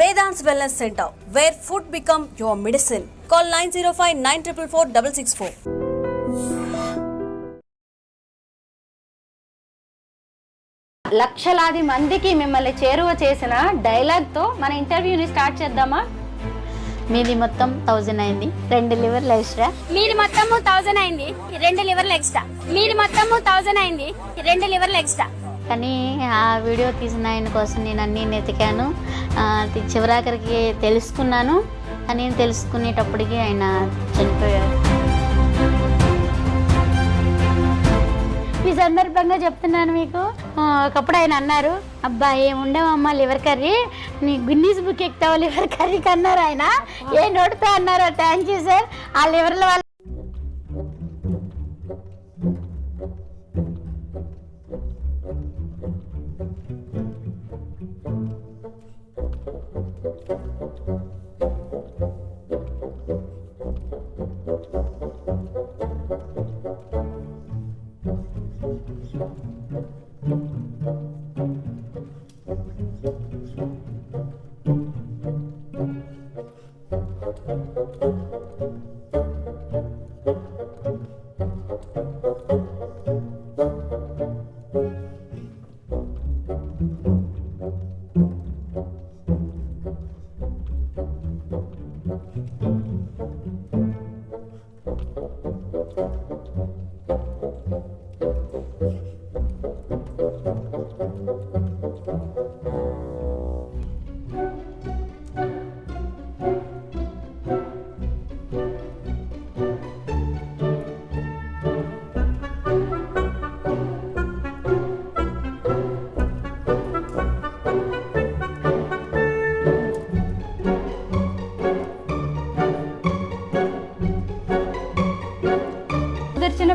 Vedant's Wellness Center, where food become your medicine. Call 905-944-664. లక్షలాది మందికి మిమ్మల్ని చేరువ చేసిన డైలాగ్తో మన ఇంటర్వ్యూని స్టార్ట్ చేద్దామా? మీది మొత్తం 1000 అయింది, 2 లివర్లు ఎక్స్ట్రా. మీది మొత్తము 1000 అయింది, 2 లివర్లు ఎక్స్ట్రా. మీది మొత్తము 1000 అయింది, 2 లివర్లు ఎక్స్ట్రా. కానీ ఆ వీడియో తీసిన ఆయన కోసం నేను అన్నీ వెతికాను, చివరాఖరికి తెలుసుకున్నాను. కానీ తెలుసుకునేటప్పటికి ఆయన చనిపోయారు. ఈ సందర్భంగా చెప్తున్నాను మీకు, ఒకప్పుడు ఆయన అన్నారు, అబ్బా ఏముండేవమ్మా లివర్ కర్రీ, నీ గిన్నీస్ బుక్ ఎక్కుతావు లివర్ కర్రీకి అన్నారు ఆయన. ఏ నోటితో అన్నారు. Thank you sir. ఆ లివర్ల వాళ్ళు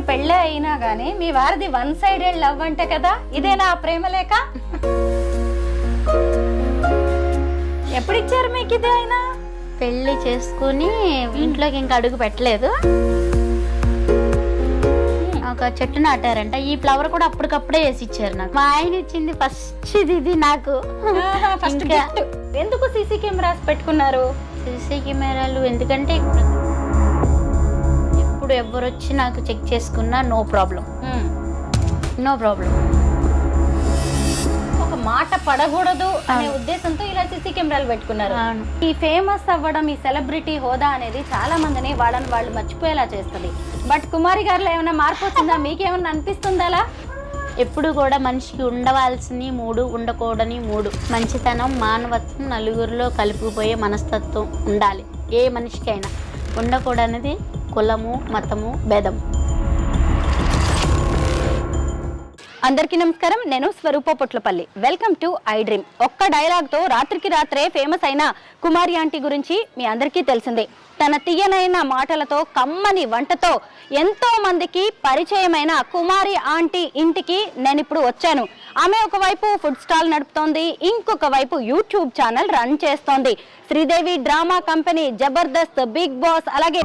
పెళ్ళే అయినా గానీ మీ వారిది 1 సైడెడ్ లవ్ అంటే కదా, ఇదేనా ఆ ప్రేమ లేక? ఎప్పుడు ఇచ్చారు మీకు ఇది? అయినా పెళ్లి చేసుకుని ఇంట్లోకి ఇంకా అడుగు పెట్టలేదు. ఒక చెట్టు నాటారంట, ఈ ఫ్లవర్ కూడా అప్పటికప్పుడే వేసి ఇచ్చారు నాకు. మా ఆయన ఇచ్చింది ఫస్ట్ ఇది నాకు. ఎందుకు సీసీ కెమెరాస్ పెట్టుకున్నారు? సీసీ కెమెరాలు ఎందుకంటే ఇప్పుడు ఎవరు వచ్చి నాకు చెక్ చేసుకున్నా నో ప్రాబ్లం. ఒక మాట పడకూడదు అనే ఉద్దేశంతో ఇలా సీసీ కెమెరాలు పెట్టుకున్నారు. ఈ ఫేమస్ అవ్వడం, ఈ సెలబ్రిటీ హోదా అనేది చాలా మందిని వాళ్ళని వాళ్ళు మర్చిపోయేలా చేస్తుంది. బట్ కుమారి గారిలో ఏమైనా మార్పు వచ్చిందా? మీకేమన్నా అనిపిస్తుందా అలా? ఎప్పుడు కూడా మనిషికి ఉండవలసినవి 3, ఉండకూడని 3: మంచితనం, మానవత్వం, నలుగురిలో కలిపిపోయే మనస్తత్వం ఉండాలి ఏ మనిషికైనా. ఉండకూడనిది కులము, మతము, భేదము. అందరికీ నమస్కారం. నేను Swarupa Potlapalli. Welcome to I dream. ఒక్క డైలాగ్తో రాత్రికి రాత్రే ఫేమస్ అయిన కుమారి ఆంటీ గురించి మీ అందరికీ తెలిసిందే. తన తీయనైన మాటలతో, కమ్మని వంటతో ఎంతో మందికి పరిచయమైన కుమారి ఆంటీ ఇంటికి నేను ఇప్పుడు వచ్చాను. ఆమె ఒకవైపు ఫుడ్ స్టాల్ నడుపుతోంది, ఇంకొక వైపు యూట్యూబ్ ఛానల్ రన్ చేస్తోంది. Sridevi drama company, Jabardasth, Bigg Boss, అలాగే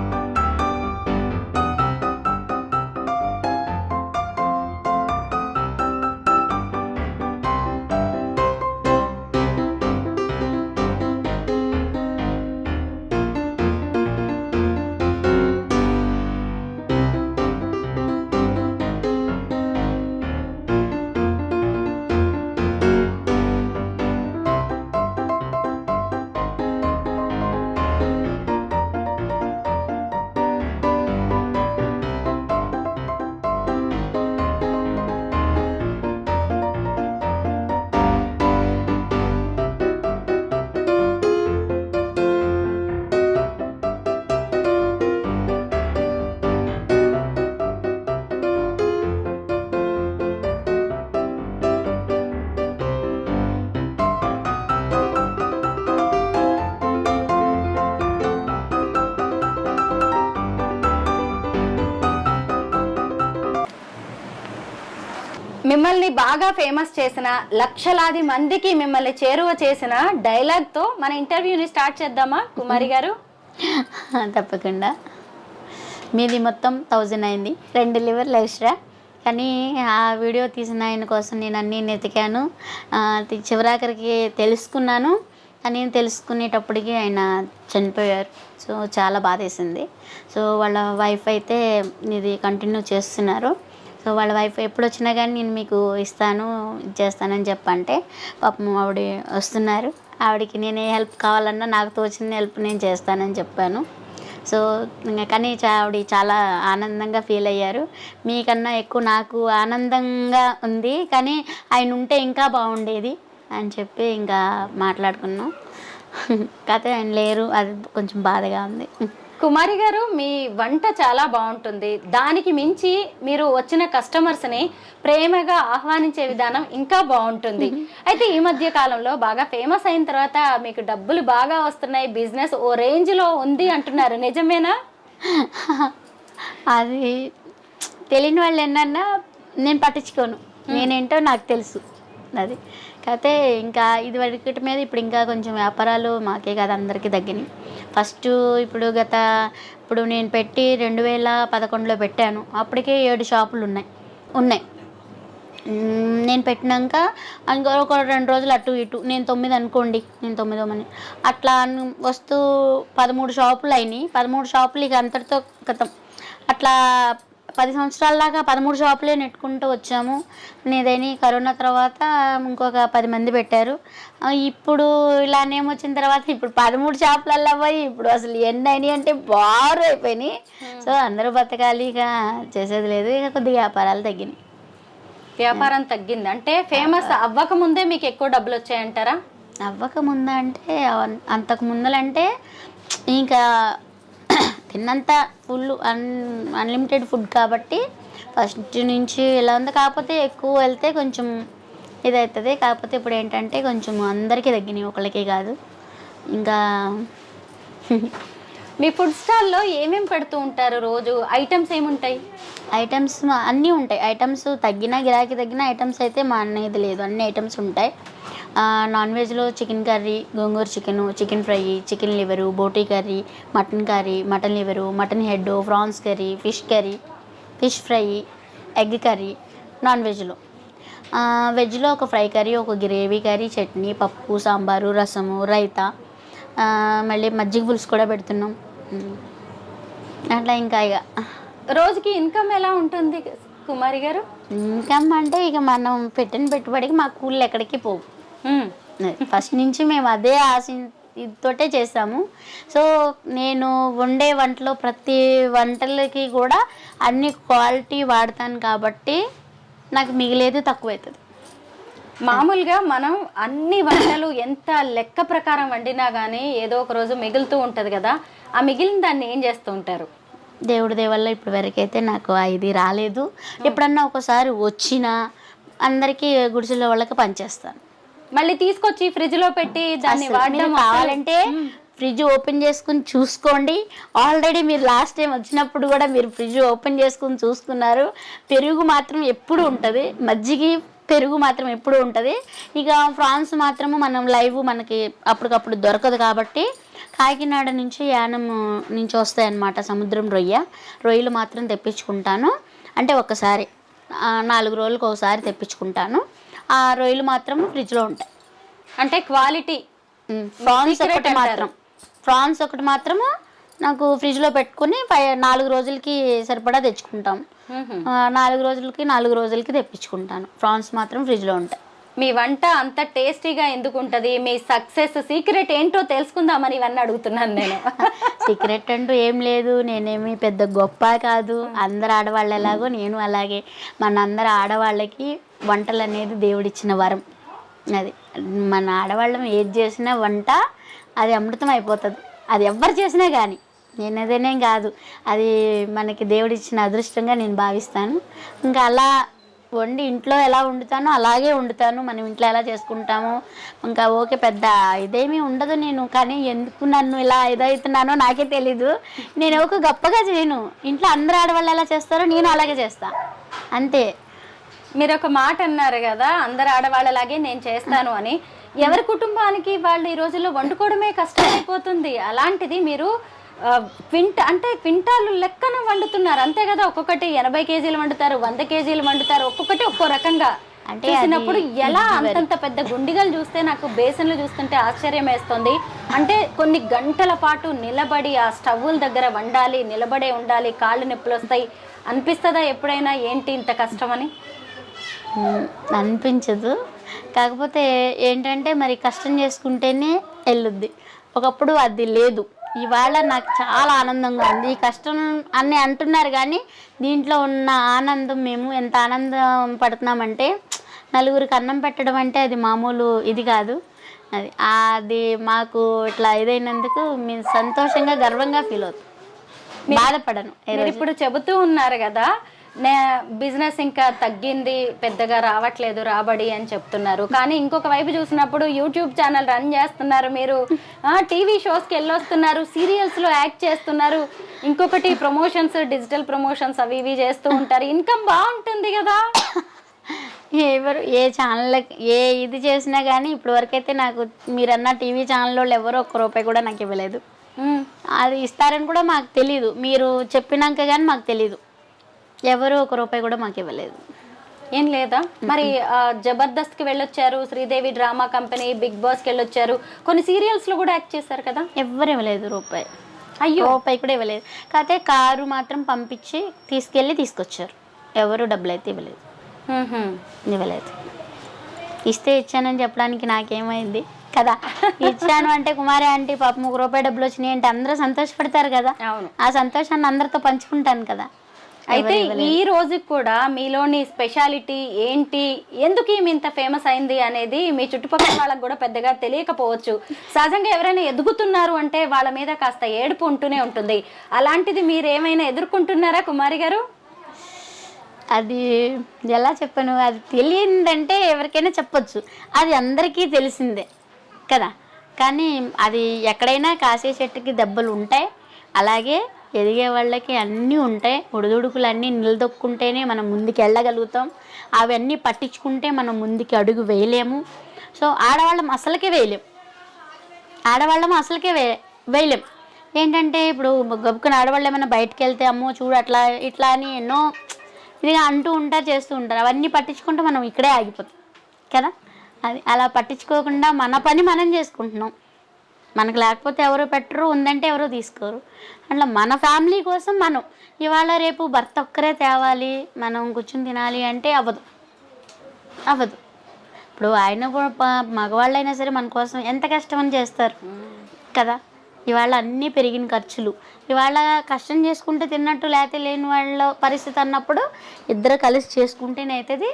మిమ్మల్ని బాగా ఫేమస్ చేసిన, లక్షలాది మందికి మిమ్మల్ని చేరువ చేసిన డైలాగ్తో మన ఇంటర్వ్యూని స్టార్ట్ చేద్దామా కుమారి గారు? తప్పకుండా. మీది మొత్తం 1000 అయింది, 2 లివర్లు ఎక్స్ట్రా. కానీ ఆ వీడియో తీసిన ఆయన కోసం నేను అన్నీ వెతికాను, చివరాఖరికి తెలుసుకున్నాను. అని తెలుసుకునేటప్పటికి ఆయన చనిపోయారు. సో చాలా బాధేసింది. సో వాళ్ళ వైఫ్ అయితే ఇది కంటిన్యూ చేస్తున్నారు. సో వాళ్ళ వైఫ్ ఎప్పుడు వచ్చినా కానీ నేను మీకు ఇస్తాను చేస్తానని చెప్పంటే పాపం ఆవిడ వస్తున్నారు. ఆవిడకి నేను ఏ హెల్ప్ కావాలన్నా నాకు తోచిన హెల్ప్ నేను చేస్తానని చెప్పాను. సో కానీ ఆవిడ చాలా ఆనందంగా ఫీల్ అయ్యారు. మీకన్నా ఎక్కువ నాకు ఆనందంగా ఉంది, కానీ ఆయన ఉంటే ఇంకా బాగుండేది అని చెప్పి ఇంకా మాట్లాడుకున్నాం. కాకపోతే ఆయన లేరు, అది కొంచెం బాధగా ఉంది. కుమారి గారు, మీ వంట చాలా బాగుంటుంది. దానికి మించి మీరు వచ్చిన కస్టమర్స్ని ప్రేమగా ఆహ్వానించే విధానం ఇంకా బాగుంటుంది. అయితే ఈ మధ్య కాలంలో బాగా ఫేమస్ అయిన తర్వాత మీకు డబ్బులు బాగా వస్తున్నాయి, బిజినెస్ ఓ రేంజ్లో ఉంది అంటున్నారు, నిజమేనా? అది తెలియని వాళ్ళు ఏంటన్నా నేను పట్టించుకోను, నేనేంటో నాకు తెలుసు. అది కాకపోతే ఇంకా ఇది వరకటి మీద ఇప్పుడు ఇంకా కొంచెం వ్యాపారాలు మాకే కాదు అందరికీ తగ్గినాయి. ఫస్ట్ ఇప్పుడు నేను పెట్టి 2011లో పెట్టాను. అప్పటికే 7 షాపులు ఉన్నాయి. నేను పెట్టినాక ఇంకొక 2 రోజులు అటు ఇటు, నేను 9 అనుకోండి, నేను 9వ మని అట్లా వస్తూ 13 షాపులు అయినాయి. 13 షాపులు ఇక అంతటితో గతం. అట్లా 10 సంవత్సరాల దాకా 13 షాపులే నెట్టుకుంటూ వచ్చాము. నేదని కరోనా తర్వాత ఇంకొక 10 మంది పెట్టారు. ఇప్పుడు ఇలానేమొచ్చిన తర్వాత ఇప్పుడు 13 షాపులలో పోయి ఇప్పుడు అసలు ఎన్ని అయినాయి అంటే బారు అయిపోయినాయి. సో అందరూ బతకాలి, ఇక చేసేది లేదు. ఇక కొద్దిగా వ్యాపారాలు తగ్గినాయి. వ్యాపారం తగ్గింది అంటే ఫేమస్ అవ్వక ముందే మీకు ఎక్కువ డబ్బులు వచ్చాయంటారా? అవ్వక ముందు అంటే అంతకు ముందలంటే ఇంకా తిన్నంత ఫుల్ అన్లిమిటెడ్ ఫుడ్ కాబట్టి ఫస్ట్ నుంచి ఇలా ఉంది. కాకపోతే ఎక్కువ వెళ్తే కొంచెం ఇదవుతుంది. కాకపోతే ఇప్పుడు ఏంటంటే కొంచెం అందరికీ తగ్గినాయి, ఒకళ్ళకే కాదు. ఇంకా మీ ఫుడ్ స్టాల్లో ఏమేమి పెడుతూ ఉంటారు? రోజు ఐటమ్స్ ఏముంటాయి? ఐటమ్స్ అన్నీ ఉంటాయి. ఐటమ్స్ తగ్గినా గిరాకీ తగ్గిన ఐటమ్స్ అయితే మా అనేది లేదు, అన్ని ఐటమ్స్ ఉంటాయి. నాన్ వెజ్లో chicken curry, gongura chicken fry, chicken liver, బోటీ curry, mutton liver, mutton head, prawns curry, fish fry, egg curry non వెజ్లో. వెజ్లో ఒక ఫ్రై కర్రీ, ఒక గ్రేవీ కర్రీ, చట్నీ, పప్పు, సాంబారు, రసము, రైతా, మళ్ళీ మజ్జిగ పులుసు కూడా పెడుతున్నాం. అట్లా ఇంకా ఇక రోజుకి ఇన్కమ్ ఎలా ఉంటుంది కుమారి గారు? ఇన్కమ్ అంటే ఇక మనం పెట్టిన పెట్టుబడికి మా కూళ్ళు ఎక్కడికి పోవు. ఫస్ట్ నుంచి మేము అదే ఇదితోటే చేస్తాము. సో నేను వండే వంటలో ప్రతి వంటలకి కూడా అన్ని క్వాలిటీ వాడతాను కాబట్టి నాకు మిగిలేదు తక్కువ అవుతుంది. మామూలుగా మనం అన్ని వంటలు ఎంత లెక్క ప్రకారం వండినా కానీ ఏదో ఒక రోజు మిగులుతూ ఉంటుంది కదా, ఆ మిగిలిన దాన్ని ఏం చేస్తూ ఉంటారు? దేవుడి దేవల్ల ఇప్పటి వరకైతే నాకు ఇది రాలేదు. ఎప్పుడన్నా ఒకసారి వచ్చినా అందరికీ గుడిసెల వాళ్ళకి పనిచేస్తాను. మళ్ళీ తీసుకొచ్చి ఫ్రిడ్జ్లో పెట్టి దాన్ని వాడడం కావాలంటే ఫ్రిడ్జ్ ఓపెన్ చేసుకుని చూసుకోండి. ఆల్రెడీ మీరు లాస్ట్ టైం వచ్చినప్పుడు కూడా మీరు ఫ్రిడ్జ్ ఓపెన్ చేసుకుని చూసుకున్నారు. పెరుగు మాత్రం ఎప్పుడు ఉంటుంది, మజ్జిగ పెరుగు మాత్రం ఎప్పుడు ఉంటుంది. ఇక ఫ్రాన్స్ మాత్రము మనం లైవ్ మనకి అప్పటికప్పుడు దొరకదు కాబట్టి కాకినాడ నుంచి యానం నుంచి వస్తాయన్నమాట. సముద్రం రొయ్యలు మాత్రం తెప్పించుకుంటాను. అంటే ఒకసారి 4 రోజులకు ఒకసారి తెప్పించుకుంటాను. ఆ రొయ్యలు మాత్రం ఫ్రిడ్జ్లో ఉంటాయి. అంటే క్వాలిటీ. ప్రాన్స్ ఒకటి మాత్రము నాకు ఫ్రిడ్జ్లో పెట్టుకుని 4 రోజులకి సరిపడా తెచ్చుకుంటాం. 4 రోజులకి తెప్పించుకుంటాను. ప్రాన్స్ మాత్రం ఫ్రిడ్జ్లో ఉంటాయి. మీ వంట అంత టేస్టీగా ఎందుకు ఉంటుంది? మీ సక్సెస్ సీక్రెట్ ఏంటో తెలుసుకుందామని ఇవన్నీ అడుగుతున్నాను నేను. సీక్రెట్ అంటూ ఏం లేదు, నేనేమి పెద్ద గొప్ప కాదు. అందరు ఆడవాళ్ళు ఎలాగో నేను అలాగే. మనందరు ఆడవాళ్ళకి వంటలు అనేది దేవుడిచ్చిన వరం. అది మన ఆడవాళ్ళం ఏది చేసినా వంట అది అమృతం అయిపోతుంది. అది ఎవరు చేసినా కానీ, నేనదేనేం కాదు, అది మనకి దేవుడిచ్చిన అదృష్టంగా నేను భావిస్తాను. ఇంకా అలా వండి ఇంట్లో ఎలా వండుతానో అలాగే వండుతాను. మనం ఇంట్లో ఎలా చేసుకుంటామో ఇంకా ఓకే, పెద్ద ఇదేమీ ఉండదు. నేను కానీ ఎందుకు నన్ను ఇలా ఇదవుతున్నానో నాకే తెలీదు. నేను ఒక గొప్పగా చేయను. ఇంట్లో అందరు ఆడవాళ్ళు ఎలా చేస్తారో నేను అలాగే చేస్తా, అంతే. మీరు ఒక మాట అన్నారు కదా, అందరు ఆడవాళ్ళలాగే నేను చేస్తాను అని. ఎవరి కుటుంబానికి వాళ్ళు ఈ రోజుల్లో వండుకోవడమే కష్టమైపోతుంది. అలాంటిది మీరు క్వింటాలు లెక్కన వండుతున్నారు, అంతే కదా? ఒక్కొక్కటి 80 కేజీలు వండుతారు, 100 కేజీలు వండుతారు, ఒక్కొక్కటి ఒక్కో రకంగా. అంటే చూసినప్పుడు ఎలా అంతంత పెద్ద గుండిగలు చూస్తే నాకు బేసన్లు చూస్తుంటే ఆశ్చర్యం వేస్తుంది. అంటే కొన్ని గంటల పాటు నిలబడి ఆ స్టవ్వుల దగ్గర వండాలి, నిలబడే ఉండాలి, కాళ్ళు నొప్పులు వస్తాయి అనిపిస్తుందా ఎప్పుడైనా ఏంటి ఇంత కష్టమని? అనిపించదు. కాకపోతే ఏంటంటే మరి కష్టం చేసుకుంటేనే వెళ్ళుద్ది. ఒకప్పుడు అది లేదు. ఇవాళ నాకు చాలా ఆనందంగా ఉంది. ఈ కష్టం అని అంటున్నారు కానీ దీంట్లో ఉన్న ఆనందం, మేము ఎంత ఆనందం పడుతున్నామంటే నలుగురికి అన్నం పెట్టడం అంటే అది మామూలు ఇది కాదు. అది మాకు ఇట్లా ఇదైనందుకు మేము సంతోషంగా గర్వంగా ఫీల్ అవుతాం, బాధపడను. మీరు ఇప్పుడు చెబుతూ ఉన్నారు కదా బిజినెస్ ఇంకా తగ్గింది, పెద్దగా రావట్లేదు రాబడి అని చెప్తున్నారు. కానీ ఇంకొక వైపు చూసినప్పుడు యూట్యూబ్ ఛానల్ రన్ చేస్తున్నారు, మీరు టీవీ షోస్కి వెళ్ళొస్తున్నారు, సీరియల్స్లో యాక్ట్ చేస్తున్నారు, ఇంకొకటి ప్రమోషన్స్, డిజిటల్ ప్రమోషన్స్ అవి ఇవి చేస్తూ ఉంటారు. ఇన్కమ్ బాగుంటుంది కదా. ఎవరు ఏ ఛానల్ ఏ ఇది చేసినా కానీ ఇప్పటి వరకు అయితే నాకు మీరన్న టీవీ ఛానల్లో ఎవరో ₹1 కూడా నాకు ఇవ్వలేదు. అది ఇస్తారని కూడా మాకు తెలీదు. మీరు చెప్పినాక కానీ మాకు తెలీదు. ఎవరు ₹1 కూడా మాకు ఇవ్వలేదు. ఏం లేదా? మరి జబర్దస్త్కి వెళ్ళొచ్చారు, శ్రీదేవి డ్రామా కంపెనీ, బిగ్ బాస్కి వెళ్ళొచ్చారు, కొన్ని సీరియల్స్లో కూడా యాక్ట్ చేశారు కదా. ఎవరు ఇవ్వలేదు ₹1. అయ్యో, ₹1 కూడా ఇవ్వలేదు. కాకపోతే కారు మాత్రం పంపించి తీసుకెళ్ళి తీసుకొచ్చారు. ఎవరు డబ్బులు అయితే ఇవ్వలేదు. ఇస్తే ఇచ్చానని చెప్పడానికి నాకేమైంది కదా. ఇచ్చాను అంటే కుమారి ఆంటీ పాపం ₹1 డబ్బులు వచ్చినాయి అంటే అందరూ సంతోషపడతారు కదా. అవును, ఆ సంతోషాన్ని అందరితో పంచుకుంటాను కదా. అయితే ఈ రోజు కూడా మీలోని స్పెషాలిటీ ఏంటి, ఎందుకు ఈమె ఇంత ఫేమస్ అయింది అనేది మీ చుట్టుపక్కల వాళ్ళకి కూడా పెద్దగా తెలియకపోవచ్చు. సహజంగా ఎవరైనా ఎదుగుతున్నారు అంటే వాళ్ళ మీద కాస్త ఏడుపు ఉంటూనే ఉంటుంది. అలాంటిది మీరు ఏమైనా ఎదుర్కొంటున్నారా కుమారి గారు? అది ఎలా చెప్పను, అది తెలియదంటే ఎవరికైనా చెప్పొచ్చు, అది అందరికీ తెలిసిందే కదా. కానీ అది ఎక్కడైనా కాసే చెట్టుకి దెబ్బలు ఉంటాయి, అలాగే ఎదిగే వాళ్ళకి అన్నీ ఉంటాయి. ఒడిదుడుకులు అన్నీ నిలదొక్కుంటేనే మనం ముందుకు వెళ్ళగలుగుతాం. అవన్నీ పట్టించుకుంటే మనం ముందుకి అడుగు వేయలేము. సో ఆడవాళ్ళం అసలుకే వేయలేం. ఏంటంటే ఇప్పుడు గబుకుని ఆడవాళ్ళు ఏమైనా బయటకు వెళ్తే అమ్మో చూడు అట్లా ఇట్లా అని ఎన్నో ఇదిగా అంటూ ఉంటారు, చేస్తూ ఉంటారు. అవన్నీ పట్టించుకుంటే మనం ఇక్కడే ఆగిపోతాం కదా. అది అలా పట్టించుకోకుండా మన పని మనం చేసుకుంటున్నాం. మనకు లేకపోతే ఎవరో పెట్టరు, ఉందంటే ఎవరో తీసుకోరు. అట్లా మన ఫ్యామిలీ కోసం మనం ఇవాళ రేపు భర్త ఒక్కరే తేవాలి, మనం కూర్చుని తినాలి అంటే అవ్వదు. ఇప్పుడు ఆయన మగవాళ్ళైనా సరే మన కోసం ఎంత కష్టమని చేస్తారు కదా. ఇవాళ అన్నీ పెరిగిన ఖర్చులు, ఇవాళ కష్టం చేసుకుంటే తిన్నట్టు లేకపోతే లేని వాళ్ళ పరిస్థితి అన్నప్పుడు ఇద్దరు కలిసి చేసుకుంటేనే అవుతుంది.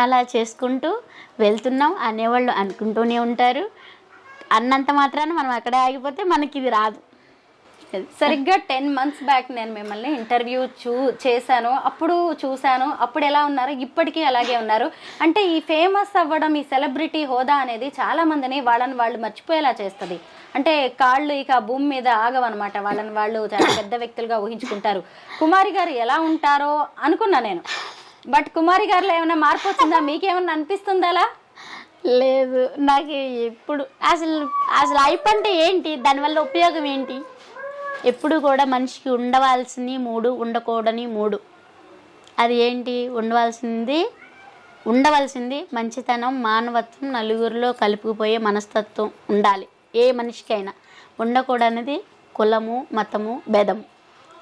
అలా చేసుకుంటూ వెళ్తున్నాం అనేవాళ్ళు అనుకుంటూనే ఉంటారు. అన్నంత మాత్రాన మనం అక్కడే ఆగిపోతే మనకి ఇది రాదు. సరిగ్గా 10 months బ్యాక్ నేను మిమ్మల్ని ఇంటర్వ్యూ చేశాను, అప్పుడు చూశాను. అప్పుడు ఎలా ఉన్నారు, ఇప్పటికీ అలాగే ఉన్నారు. అంటే ఈ ఫేమస్ అవ్వడం, ఈ సెలబ్రిటీ హోదా అనేది చాలా మందిని వాళ్ళని వాళ్ళు మర్చిపోయేలా చేస్తుంది. అంటే కాళ్ళు ఇక భూమి మీద ఆగవన్నమాట. వాళ్ళని వాళ్ళు చాలా పెద్ద వ్యక్తులుగా ఊహించుకుంటారు. కుమారి గారు ఎలా ఉంటారో అనుకున్నా నేను, బట్ కుమారి గారిలో ఏమైనా మార్పు వచ్చిందా? మీకేమన్నా అనిపిస్తుందా అలా? లేదు, నాకు ఎప్పుడు అసలు లైఫ్ అంటే ఏంటి, దానివల్ల ఉపయోగం ఏంటి? ఎప్పుడు కూడా మనిషికి ఉండవలసింది 3, ఉండకూడని 3. అది ఏంటి? ఉండవలసింది మంచితనం, మానవత్వం, నలుగురిలో కలుపుకుపోయే మనస్తత్వం ఉండాలి ఏ మనిషికైనా. ఉండకూడనిది కులము, మతము, భేదము,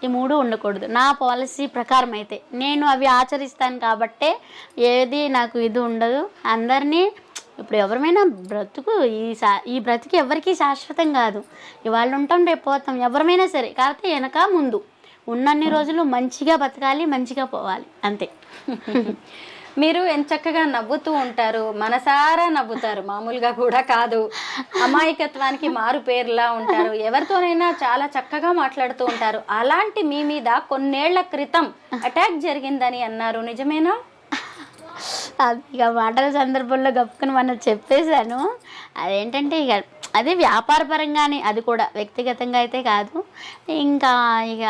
ఈ 3 ఉండకూడదు. నా పాలసీ ప్రకారం అయితే నేను అవి ఆచరిస్తాను కాబట్టే ఏది నాకు ఇది ఉండదు. అందరినీ ఇప్పుడు ఎవరైనా బ్రతుకు ఈ బ్రతికి ఎవరికీ శాశ్వతం కాదు. ఇవాళ ఉంటాం, రేపు పోతాం, ఎవరమైనా సరే. కాకపోతే వెనక ముందు ఉన్నన్ని రోజులు మంచిగా బతకాలి, మంచిగా పోవాలి, అంతే. మీరు ఎంత చక్కగా నవ్వుతూ ఉంటారు, మనసారా నవ్వుతారు, మామూలుగా కూడా కాదు. అమాయకత్వానికి మారు పేరులా ఉంటారు, ఎవరితోనైనా చాలా చక్కగా మాట్లాడుతూ ఉంటారు. అలాంటి మీ మీద కొన్నేళ్ల క్రితం అటాక్ జరిగిందని అన్నారు, నిజమేనా? అది ఇక మాటల సందర్భంలో గప్పుకుని మనం చెప్పేశాను. అదేంటంటే ఇక అదే వ్యాపారపరంగానే, అది కూడా వ్యక్తిగతంగా అయితే కాదు. ఇంకా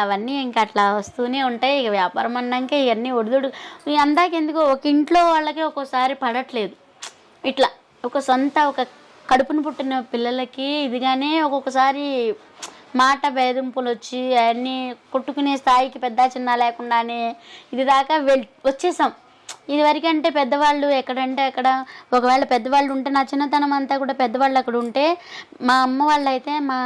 అవన్నీ ఇంకా అట్లా వస్తూనే ఉంటాయి. ఇక వ్యాపారం అన్నాక ఇవన్నీ ఒడిదుడు అందాక ఎందుకో ఒక ఇంట్లో వాళ్ళకి ఒక్కోసారి పడట్లేదు. ఇట్లా ఒక కడుపును పుట్టిన పిల్లలకి ఇదిగానే ఒక్కొక్కసారి మాట భేదింపులు వచ్చి అవన్నీ కొట్టుకునే స్థాయికి పెద్ద చిన్న లేకుండానే ఇది దాకా వచ్చేసాం. ఇదివరకు అంటే పెద్దవాళ్ళు ఎక్కడంటే అక్కడ, ఒకవేళ పెద్దవాళ్ళు ఉంటే నా చిన్నతనం అంతా కూడా పెద్దవాళ్ళు అక్కడ ఉంటే, మా అమ్మ వాళ్ళు అయితే మా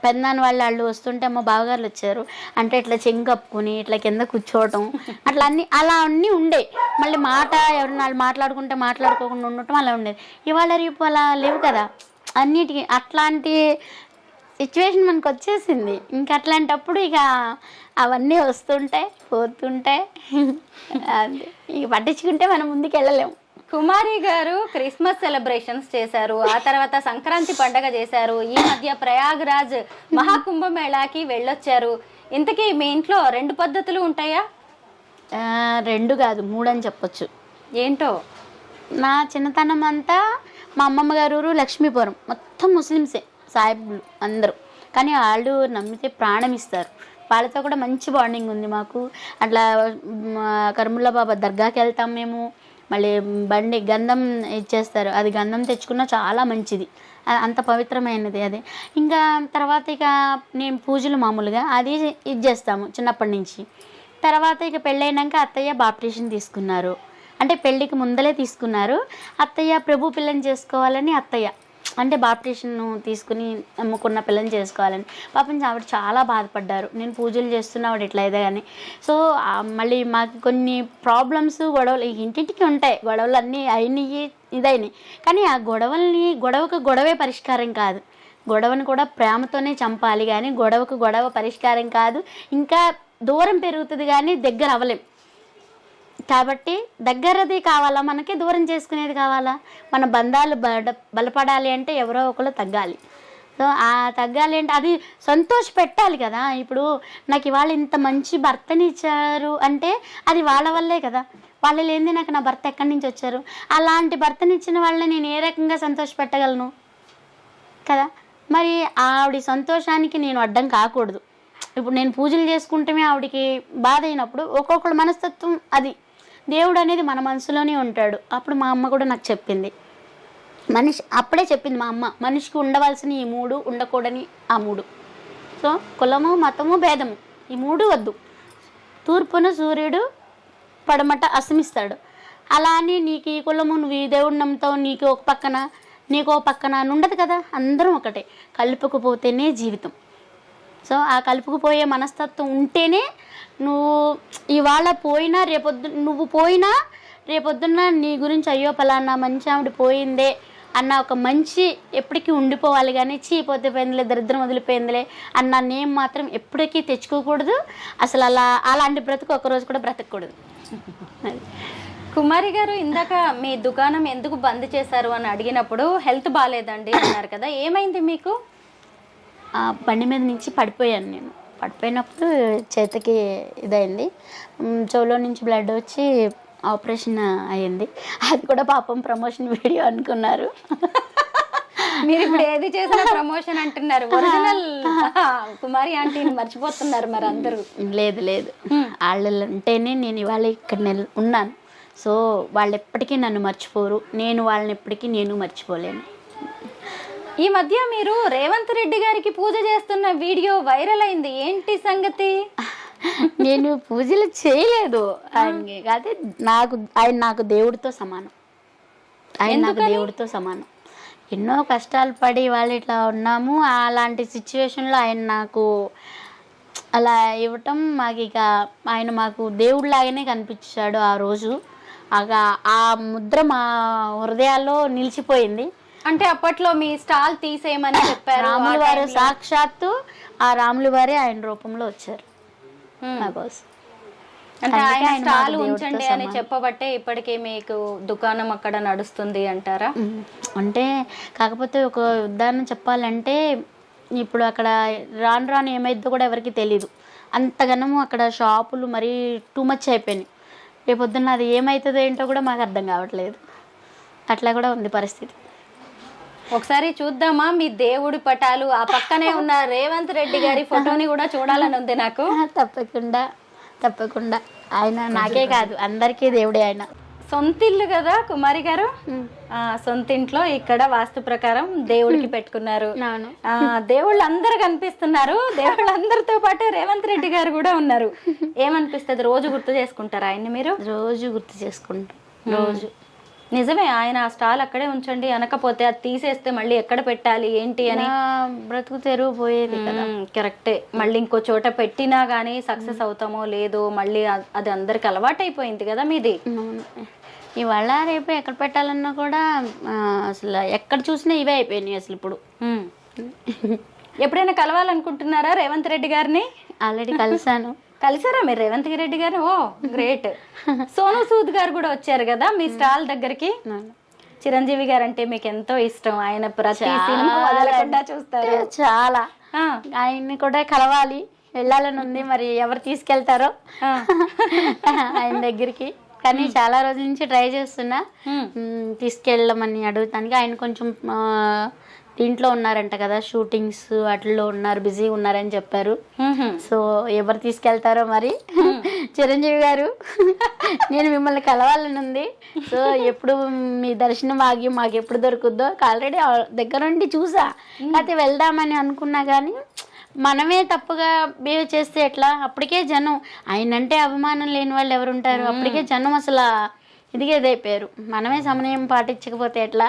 పెద్దనాన్న వాళ్ళు వస్తుంటే అమ్మ బావగారులు వచ్చారు అంటే ఇట్లా చెంగు కప్పుకొని ఇట్లా కింద కూర్చోవటం అలా అన్నీ ఉండే. మళ్ళీ మాట ఎవరైనా వాళ్ళు మాట్లాడుకుంటే మాట్లాడుకోకుండా ఉండటం అలా ఉండేది. ఇవాళ రేపు అలా లేవు కదా అన్నిటికీ. అట్లాంటి సిచ్యువేషన్ మనకు వచ్చేసింది. ఇంక అట్లాంటప్పుడు ఇక అవన్నీ వస్తుంటాయి పోతుంటాయి, ఇక పట్టించుకుంటే మనం ముందుకు వెళ్ళలేము. కుమారి గారు క్రిస్మస్ సెలబ్రేషన్స్ చేశారు, ఆ తర్వాత సంక్రాంతి పండగ చేశారు, ఈ మధ్య ప్రయాగ్రాజ్ మహాకుంభమేళాకి వెళ్ళొచ్చారు. ఇంతకీ మీ ఇంట్లో 2 పద్ధతులు ఉంటాయా? 2 కాదు 3 అని చెప్పొచ్చు. ఏంటో? నా చిన్నతనం అంతా మా అమ్మమ్మ గారు ఊరు లక్ష్మీపురం, మొత్తం ముస్లిమ్సే, సాయిబులు అందరూ. కానీ వాళ్ళు నమ్మితే ప్రాణం ఇస్తారు. వాళ్ళతో కూడా మంచి బాండింగ్ ఉంది మాకు. అట్లా కర్ముల్లా బాబా దర్గాకి వెళ్తాం మేము. మళ్ళీ బండి గంధం ఇచ్చేస్తారు, అది గంధం తెచ్చుకున్నా చాలా మంచిది, అంత పవిత్రమైనది అది. ఇంకా తర్వాత ఇక నేను పూజలు మామూలుగా అది ఇది చేస్తాము చిన్నప్పటి నుంచి. తర్వాత ఇక పెళ్ళైనాక అత్తయ్య బాప్టిషన్ తీసుకున్నారు, అంటే పెళ్ళికి ముందలే తీసుకున్నారు. అత్తయ్య ప్రభు పిల్లని చేసుకోవాలని అత్తయ్య అంటే బాప్టిషన్ తీసుకుని అమ్ముకున్న పిల్లని చేసుకోవాలని. పాపం ఆవిడ చాలా బాధపడ్డారు, నేను పూజలు చేస్తున్నా ఆవిడ ఇట్లా అయితే కానీ. సో మళ్ళీ మాకు కొన్ని ప్రాబ్లమ్స్ గొడవలు ఇంటింటికి ఉంటాయి, గొడవలు అన్నీ అయినాయి ఇదైనాయి. కానీ ఆ గొడవకు గొడవే పరిష్కారం కాదు, గొడవను కూడా ప్రేమతోనే చంపాలి. కానీ గొడవకు గొడవ పరిష్కారం కాదు, ఇంకా దూరం పెరుగుతుంది కానీ దగ్గర అవ్వలేం. కాబట్టి దగ్గరది కావాలా మనకి, దూరం చేసుకునేది కావాలా? మన బంధాలు బలపడాలి అంటే ఎవరో ఒకరు తగ్గాలి. సో ఆ తగ్గాలి అంటే అది సంతోష పెట్టాలి కదా. ఇప్పుడు నాకు ఇవాళ ఇంత మంచి భర్తని ఇచ్చారు అంటే అది వాళ్ళ వల్లే కదా, వాళ్ళు లేనిది నాకు నా భర్త ఎక్కడి నుంచి వచ్చారు. అలాంటి భర్తని ఇచ్చిన వాళ్ళని నేను ఏ రకంగా సంతోష పెట్టగలను కదా. మరి ఆవిడ సంతోషానికి నేను అడ్డం కాకూడదు. ఇప్పుడు నేను పూజలు చేసుకుంటే ఆవిడికి బాధ అయినప్పుడు ఒక్కొక్కళ్ళ మనస్తత్వం అది, దేవుడు అనేది మన మనసులోనే ఉంటాడు. అప్పుడు మా అమ్మ కూడా నాకు చెప్పింది, అప్పుడే చెప్పింది మా అమ్మ, మనిషికి ఉండవలసిన ఈ 3 ఉండకూడని ఆ 3. సో కులము మతము భేదము ఈ 3 వద్దు. తూర్పున సూర్యుడు పడమట అస్తమిస్తాడు. అలా అని నీకు ఈ కులము నువ్వు ఈ దేవుడు నమ్ముతావు, నీకు ఒక పక్కన నీకు ఒక పక్కన అని ఉండదు కదా. అందరం ఒకటే, కలుపుకుపోతేనే జీవితం. సో ఆ కలుపుకుపోయే మనస్తత్వం ఉంటేనే నువ్వు ఇవాళ పోయినా నువ్వు పోయినా రేపొద్దున్న నీ గురించి అయ్యో పలానా మంచి ఆవిడ పోయిందే అన్న ఒక మంచి ఎప్పటికీ ఉండిపోవాలి. కానీ చీపోతే పోయిందిలే, దరిద్రం వదిలిపోయిందిలే అన్న నేమ్ మాత్రం ఎప్పటికీ తెచ్చుకోకూడదు. అసలు అలాంటి బ్రతుకు ఒకరోజు కూడా బ్రతకూడదు. కుమారి గారు, ఇందాక మీ దుకాణం ఎందుకు బంద్ చేశారు అని అడిగినప్పుడు హెల్త్ బాగాలేదండి అన్నారు కదా, ఏమైంది మీకు? బండి మీద నుంచి పడిపోయాను నేను. పడిపోయినప్పుడు చేతికి ఇదైంది, చెవులో నుంచి బ్లడ్ వచ్చి ఆపరేషన్ అయ్యింది. అది కూడా పాపం ప్రమోషన్ వీడియో అనుకున్నారు. మీరు ఇప్పుడు ఏది చేసినా ప్రమోషన్ అంటున్నారు, ఒరిజినల్ కుమారి ఆంటీని మర్చిపోతున్నారు మరి అందరూ. లేదు వాళ్ళు అంటేనే నేను ఇవాళ ఇక్కడ ఉన్నాను. సో వాళ్ళు ఎప్పటికీ నన్ను మర్చిపోరు, నేను వాళ్ళని ఎప్పటికీ మర్చిపోలేను. ఈ మధ్య మీరు రేవంత్ రెడ్డి గారికి పూజ చేస్తున్న వీడియో వైరల్ అయింది, ఏంటి సంగతి? నేను పూజలు చేయలేదు, అదే ఆయన నాకు దేవుడితో సమానం. ఆయన నాకు దేవుడితో సమానం. ఎన్నో కష్టాలు పడి వాళ్ళు ఇట్లా ఉన్నాము, అలాంటి సిచ్యువేషన్లో ఆయన నాకు అలా ఇవ్వటం మాకు ఇక ఆయన మాకు దేవుడిలాగానే కనిపించాడు ఆ రోజు. ఆ ముద్ర మా హృదయాల్లో నిలిచిపోయింది. అంటే అప్పట్లో మీ స్టాల్ తీసేయమని చెప్పారు రాములు వారు, సాక్షాత్తు ఆ రాములు వారే ఆయన రూపంలో వచ్చారు నా కోసం. అంటే ఆయన స్టాల్ ఉంచండి అని చెప్పబట్టే ఇప్పటికే మీకు దుకాణం అక్కడ నడుస్తుంది అంటారా? అంటే కాకపోతే ఒక ఉదాహరణ చెప్పాలంటే ఇప్పుడు అక్కడ రాను ఏమైద్దో కూడా ఎవరికి తెలీదు. అంతగానము అక్కడ షాపులు మరీ టూ మచ్ అయిపోయినాయి. రేపొద్దున్న అది ఏమవుతుందో ఏంటో కూడా మాకు అర్థం కావట్లేదు. అట్లా కూడా ఉంది పరిస్థితి. ఒకసారి చూద్దామా మీ దేవుడి పటాలు? ఆ పక్కనే ఉన్న రేవంత్ రెడ్డి గారి ఫోటోని కూడా చూడాలని ఉంది నాకు. తప్పకుండా ఆయన నాకే కాదు అందరికీ దేవుడే ఆయన. సొంత ఇల్లు కదా కుమారి గారు, సొంత ఇంట్లో ఇక్కడ వాస్తు ప్రకారం దేవుడికి పెట్టుకున్నారు. దేవుళ్ళు అందరు కనిపిస్తున్నారు. దేవుళ్ళందరితో పాటు రేవంత్ రెడ్డి గారు కూడా ఉన్నారు. ఏమనిపిస్తుంది? రోజు గుర్తు చేసుకుంటారా ఆయన్ని మీరు? రోజు గుర్తు చేసుకుంటాం. రోజు నిజమే, ఆయన ఆ స్టాల్ అక్కడే ఉంచండి అనకపోతే అది తీసేస్తే మళ్ళీ ఎక్కడ పెట్టాలి ఏంటి అని బ్రతుకు తెరువు పోయేది కదా. కరెక్టే. మళ్ళీ ఇంకో చోట పెట్టినా గానీ సక్సెస్ అవుతామో లేదో, మళ్ళీ అది అందరికి అలవాటు అయిపోయింది కదా మీది. ఇవాళ రేపు ఎక్కడ పెట్టాలన్నా కూడా అసలు ఎక్కడ చూసినా ఇవే అయిపోయినాయి అసలు ఇప్పుడు. ఎప్పుడైనా కలవాలనుకుంటున్నారా రేవంత్ రెడ్డి గారిని? ఆల్రెడీ కలిసాను. కలిసారా మీరు రేవంత్ రెడ్డి గారు? ఓ గ్రేట్. సోను సూద్ గారు కూడా వచ్చారు కదా మీ స్టాల్ దగ్గరికి. చిరంజీవి గారు అంటే మీకు ఎంతో ఇష్టం. ఆయన ప్రతి సినిమా వదలకుండా చూస్తారు. చాలా. ఆయన్ని కూడా కలవాలి, వెళ్ళాలని ఉంది. మరి ఎవరు తీసుకెళ్తారో ఆయన దగ్గరికి. కానీ చాలా రోజుల నుంచి ట్రై చేస్తున్నా తీసుకెళ్ళమని అడుగుతానికి. ఆయన కొంచెం దీంట్లో ఉన్నారంట కదా, షూటింగ్స్ వాటిల్లో ఉన్నారు, బిజీగా ఉన్నారని చెప్పారు. సో ఎవరు తీసుకెళ్తారో మరి. చిరంజీవి గారు, నేను మిమ్మల్ని కలవాలని ఉంది. సో ఎప్పుడు మీ దర్శనం ఆగి మాకు ఎప్పుడు దొరుకుద్దో, ఆల్రెడీ దగ్గర నుండి చూసా. అయితే వెళ్దామని అనుకున్నా కానీ మనమే తప్పుగా బిహేవ్ చేస్తే ఎట్లా? అప్పటికే జనం, ఆయనంటే అభిమానం లేని వాళ్ళు ఎవరు ఉంటారు? అప్పటికే జనం అసలు ఇదిగేదైపోయారు. మనమే సమయం పాటించకపోతే ఎట్లా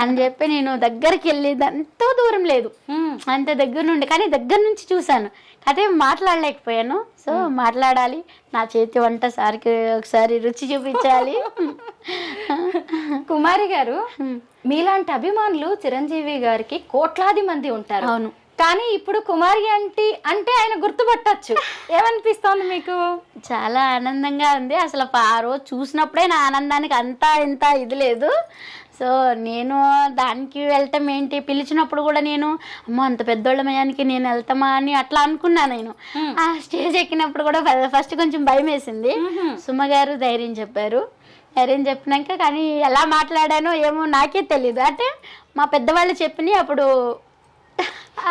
అని చెప్పి నేను దగ్గరికి వెళ్ళి, ఎంతో దూరం లేదు, అంత దగ్గర నుండి, కానీ దగ్గర నుంచి చూశాను. అదే మాట్లాడలేకపోయాను. సో మాట్లాడాలి, నా చేతి వంట సారికి ఒకసారి రుచి చూపించాలి. కుమారి గారు, మీలాంటి అభిమానులు చిరంజీవి గారికి కోట్లాది మంది ఉంటారు. అవును. కానీ ఇప్పుడు కుమారి అంటే ఆయన గుర్తుపట్టచ్చు. ఏమనిపిస్తోంది మీకు? చాలా ఆనందంగా ఉంది. అసలు ఆ రోజు చూసినప్పుడే నా ఆనందానికి అంతా ఇంత ఇది లేదు. సో నేను దానికి వెళ్ళటం ఏంటి, పిలిచినప్పుడు కూడా నేను అమ్మో అంత పెద్దోళ్ళ మయానికి నేను వెళ్తామా అని అట్లా అనుకున్నా. నేను ఆ స్టేజ్ ఎక్కినప్పుడు కూడా ఫస్ట్ కొంచెం భయం వేసింది. సుమ గారు ధైర్యం చెప్పారు. ధైర్యం చెప్పినాక కానీ ఎలా మాట్లాడానో ఏమో నాకే తెలీదు. అంటే మా పెద్దవాళ్ళు చెప్పినాయి అప్పుడు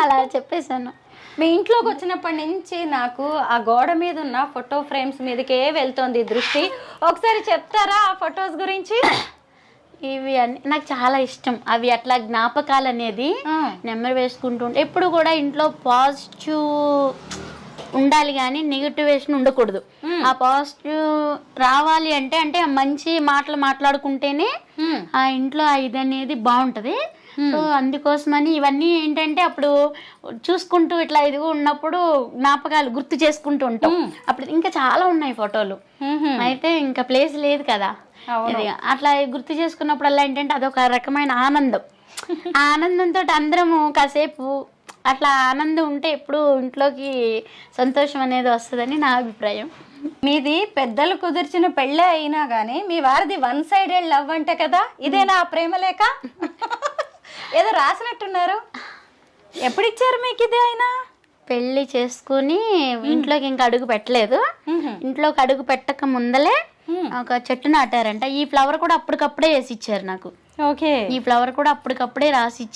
అలా చెప్పేశాను. మీ ఇంట్లోకి వచ్చినప్పటి నుంచి నాకు ఆ గోడ మీద ఉన్న ఫోటో ఫ్రేమ్స్ మీదకే వెళ్తోంది దృష్టి. ఒకసారి చెప్తారా ఆ ఫొటోస్ గురించి? ఇవి అన్ని నాకు చాలా ఇష్టం. అవి అట్లా జ్ఞాపకాలు అనేది నెమ్మది వేసుకుంటూ ఉంటే ఎప్పుడు కూడా ఇంట్లో పాజిటివ్ ఉండాలి కానీ నెగిటివేషన్ ఉండకూడదు. ఆ పాజిటివ్ రావాలి అంటే మంచి మాటలు మాట్లాడుకుంటేనే ఆ ఇంట్లో ఇది అనేది బాగుంటది. సో అందుకోసమని ఇవన్నీ ఏంటంటే అప్పుడు చూసుకుంటూ ఇట్లా ఇదిగో ఉన్నప్పుడు జ్ఞాపకాలు గుర్తు చేసుకుంటూ ఉంటాం. అప్పుడు ఇంకా చాలా ఉన్నాయి ఫోటోలు. అయితే ఇంకా ప్లేస్ లేదు కదా, అట్లా గుర్తు చేసుకున్నప్పుడల్లా ఏంటంటే అదొక రకమైన ఆనందం. ఆ ఆనందంతో అందరము కాసేపు అట్లా ఆనందం ఉంటే ఎప్పుడు ఇంట్లోకి సంతోషం అనేది వస్తుందని నా అభిప్రాయం. మీది పెద్దలు కుదిర్చిన పెళ్ళే అయినా గానీ మీ వారిది 1 సైడెడ్ లవ్ అంట కదా, ఇదేనా ఆ ప్రేమ లేక? ఏదో రాసినట్టున్నారు. ఎప్పుడు ఇచ్చారు మీకు ఇది? ఆయన పెళ్లి చేసుకుని ఇంట్లోకి ఇంకా అడుగు పెట్టలేదు. ఇంట్లోకి అడుగు పెట్టక ముందలే ఒక చెట్టు నాటారంట. ఈ ఫ్లవర్ కూడా అప్పటికప్పుడే వేసి ఇచ్చారు నాకు. ఓకే. ఈ ఫ్లవర్ కూడా అప్పటికప్పుడే రాసి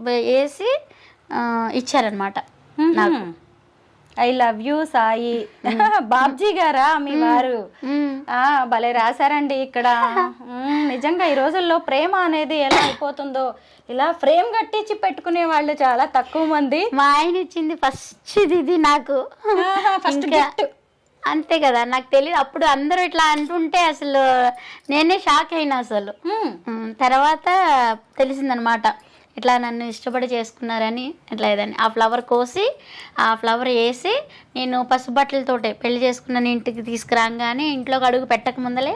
వేసి ఇచ్చారనమాట నాకు. I love you Sai. Babji గారా మీ వారు? భలే రాశారండి ఇక్కడ. నిజంగా ఈ రోజుల్లో ప్రేమ అనేది ఎలా అయిపోతుందో, ఇలా ఫ్రేమ్ కట్టించి పెట్టుకునే వాళ్ళు చాలా తక్కువ మంది. మా ఆయన ఇచ్చింది ఫస్ట్ ఇది నాకు. అంతే కదా, నాకు తెలియదు అప్పుడు. అందరూ ఇట్లా అంటుంటే అసలు నేనే షాక్ అయినా. అసలు తర్వాత తెలిసిందనమాట ఇట్లా నన్ను ఇష్టపడి చేసుకున్నారని. ఇట్లా ఏదని ఆ ఫ్లవర్ కోసి ఆ ఫ్లవర్ వేసి నేను పసుబట్టలతోటే పెళ్లి చేసుకున్నాను. ఇంటికి తీసుకురాగానే ఇంట్లోకి అడుగు పెట్టక ముందలే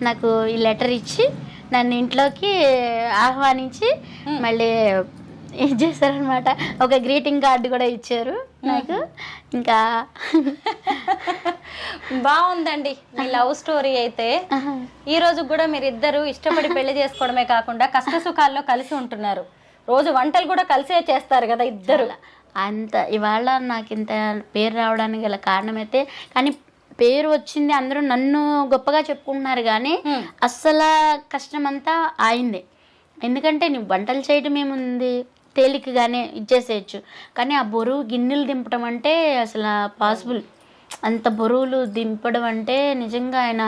నాకు ఈ లెటర్ ఇచ్చి నన్ను ఇంట్లోకి ఆహ్వానించి మళ్ళీ ఏం చేశారనమాట, ఒక గ్రీటింగ్ కార్డు కూడా ఇచ్చారు నాకు. ఇంకా బాగుందండి మీ లవ్ స్టోరీ. అయితే ఈ రోజు కూడా మీరిద్దరు ఇష్టపడి పెళ్లి చేసుకోవడమే కాకుండా కష్ట సుఖాల్లో కలిసి ఉంటున్నారు. రోజు వంటలు కూడా కలిసే చేస్తారు కదా ఇద్దరు. అంత ఇవాళ నాకు ఇంత పేరు రావడానికి గల కారణం అయితే, కానీ పేరు వచ్చింది అందరూ నన్ను గొప్పగా చెప్పుకుంటున్నారు కానీ అస్సలు కష్టం అంతా ఆయిందే. ఎందుకంటే నువ్వు వంటలు చేయడం ఏముంది, తేలికగానే ఇచ్చేసేయచ్చు. కానీ ఆ బరువు గిన్నెలు దింపడం అంటే అసలు పాసిబుల్ అంత బరువులు దింపడం అంటే నిజంగా ఆయన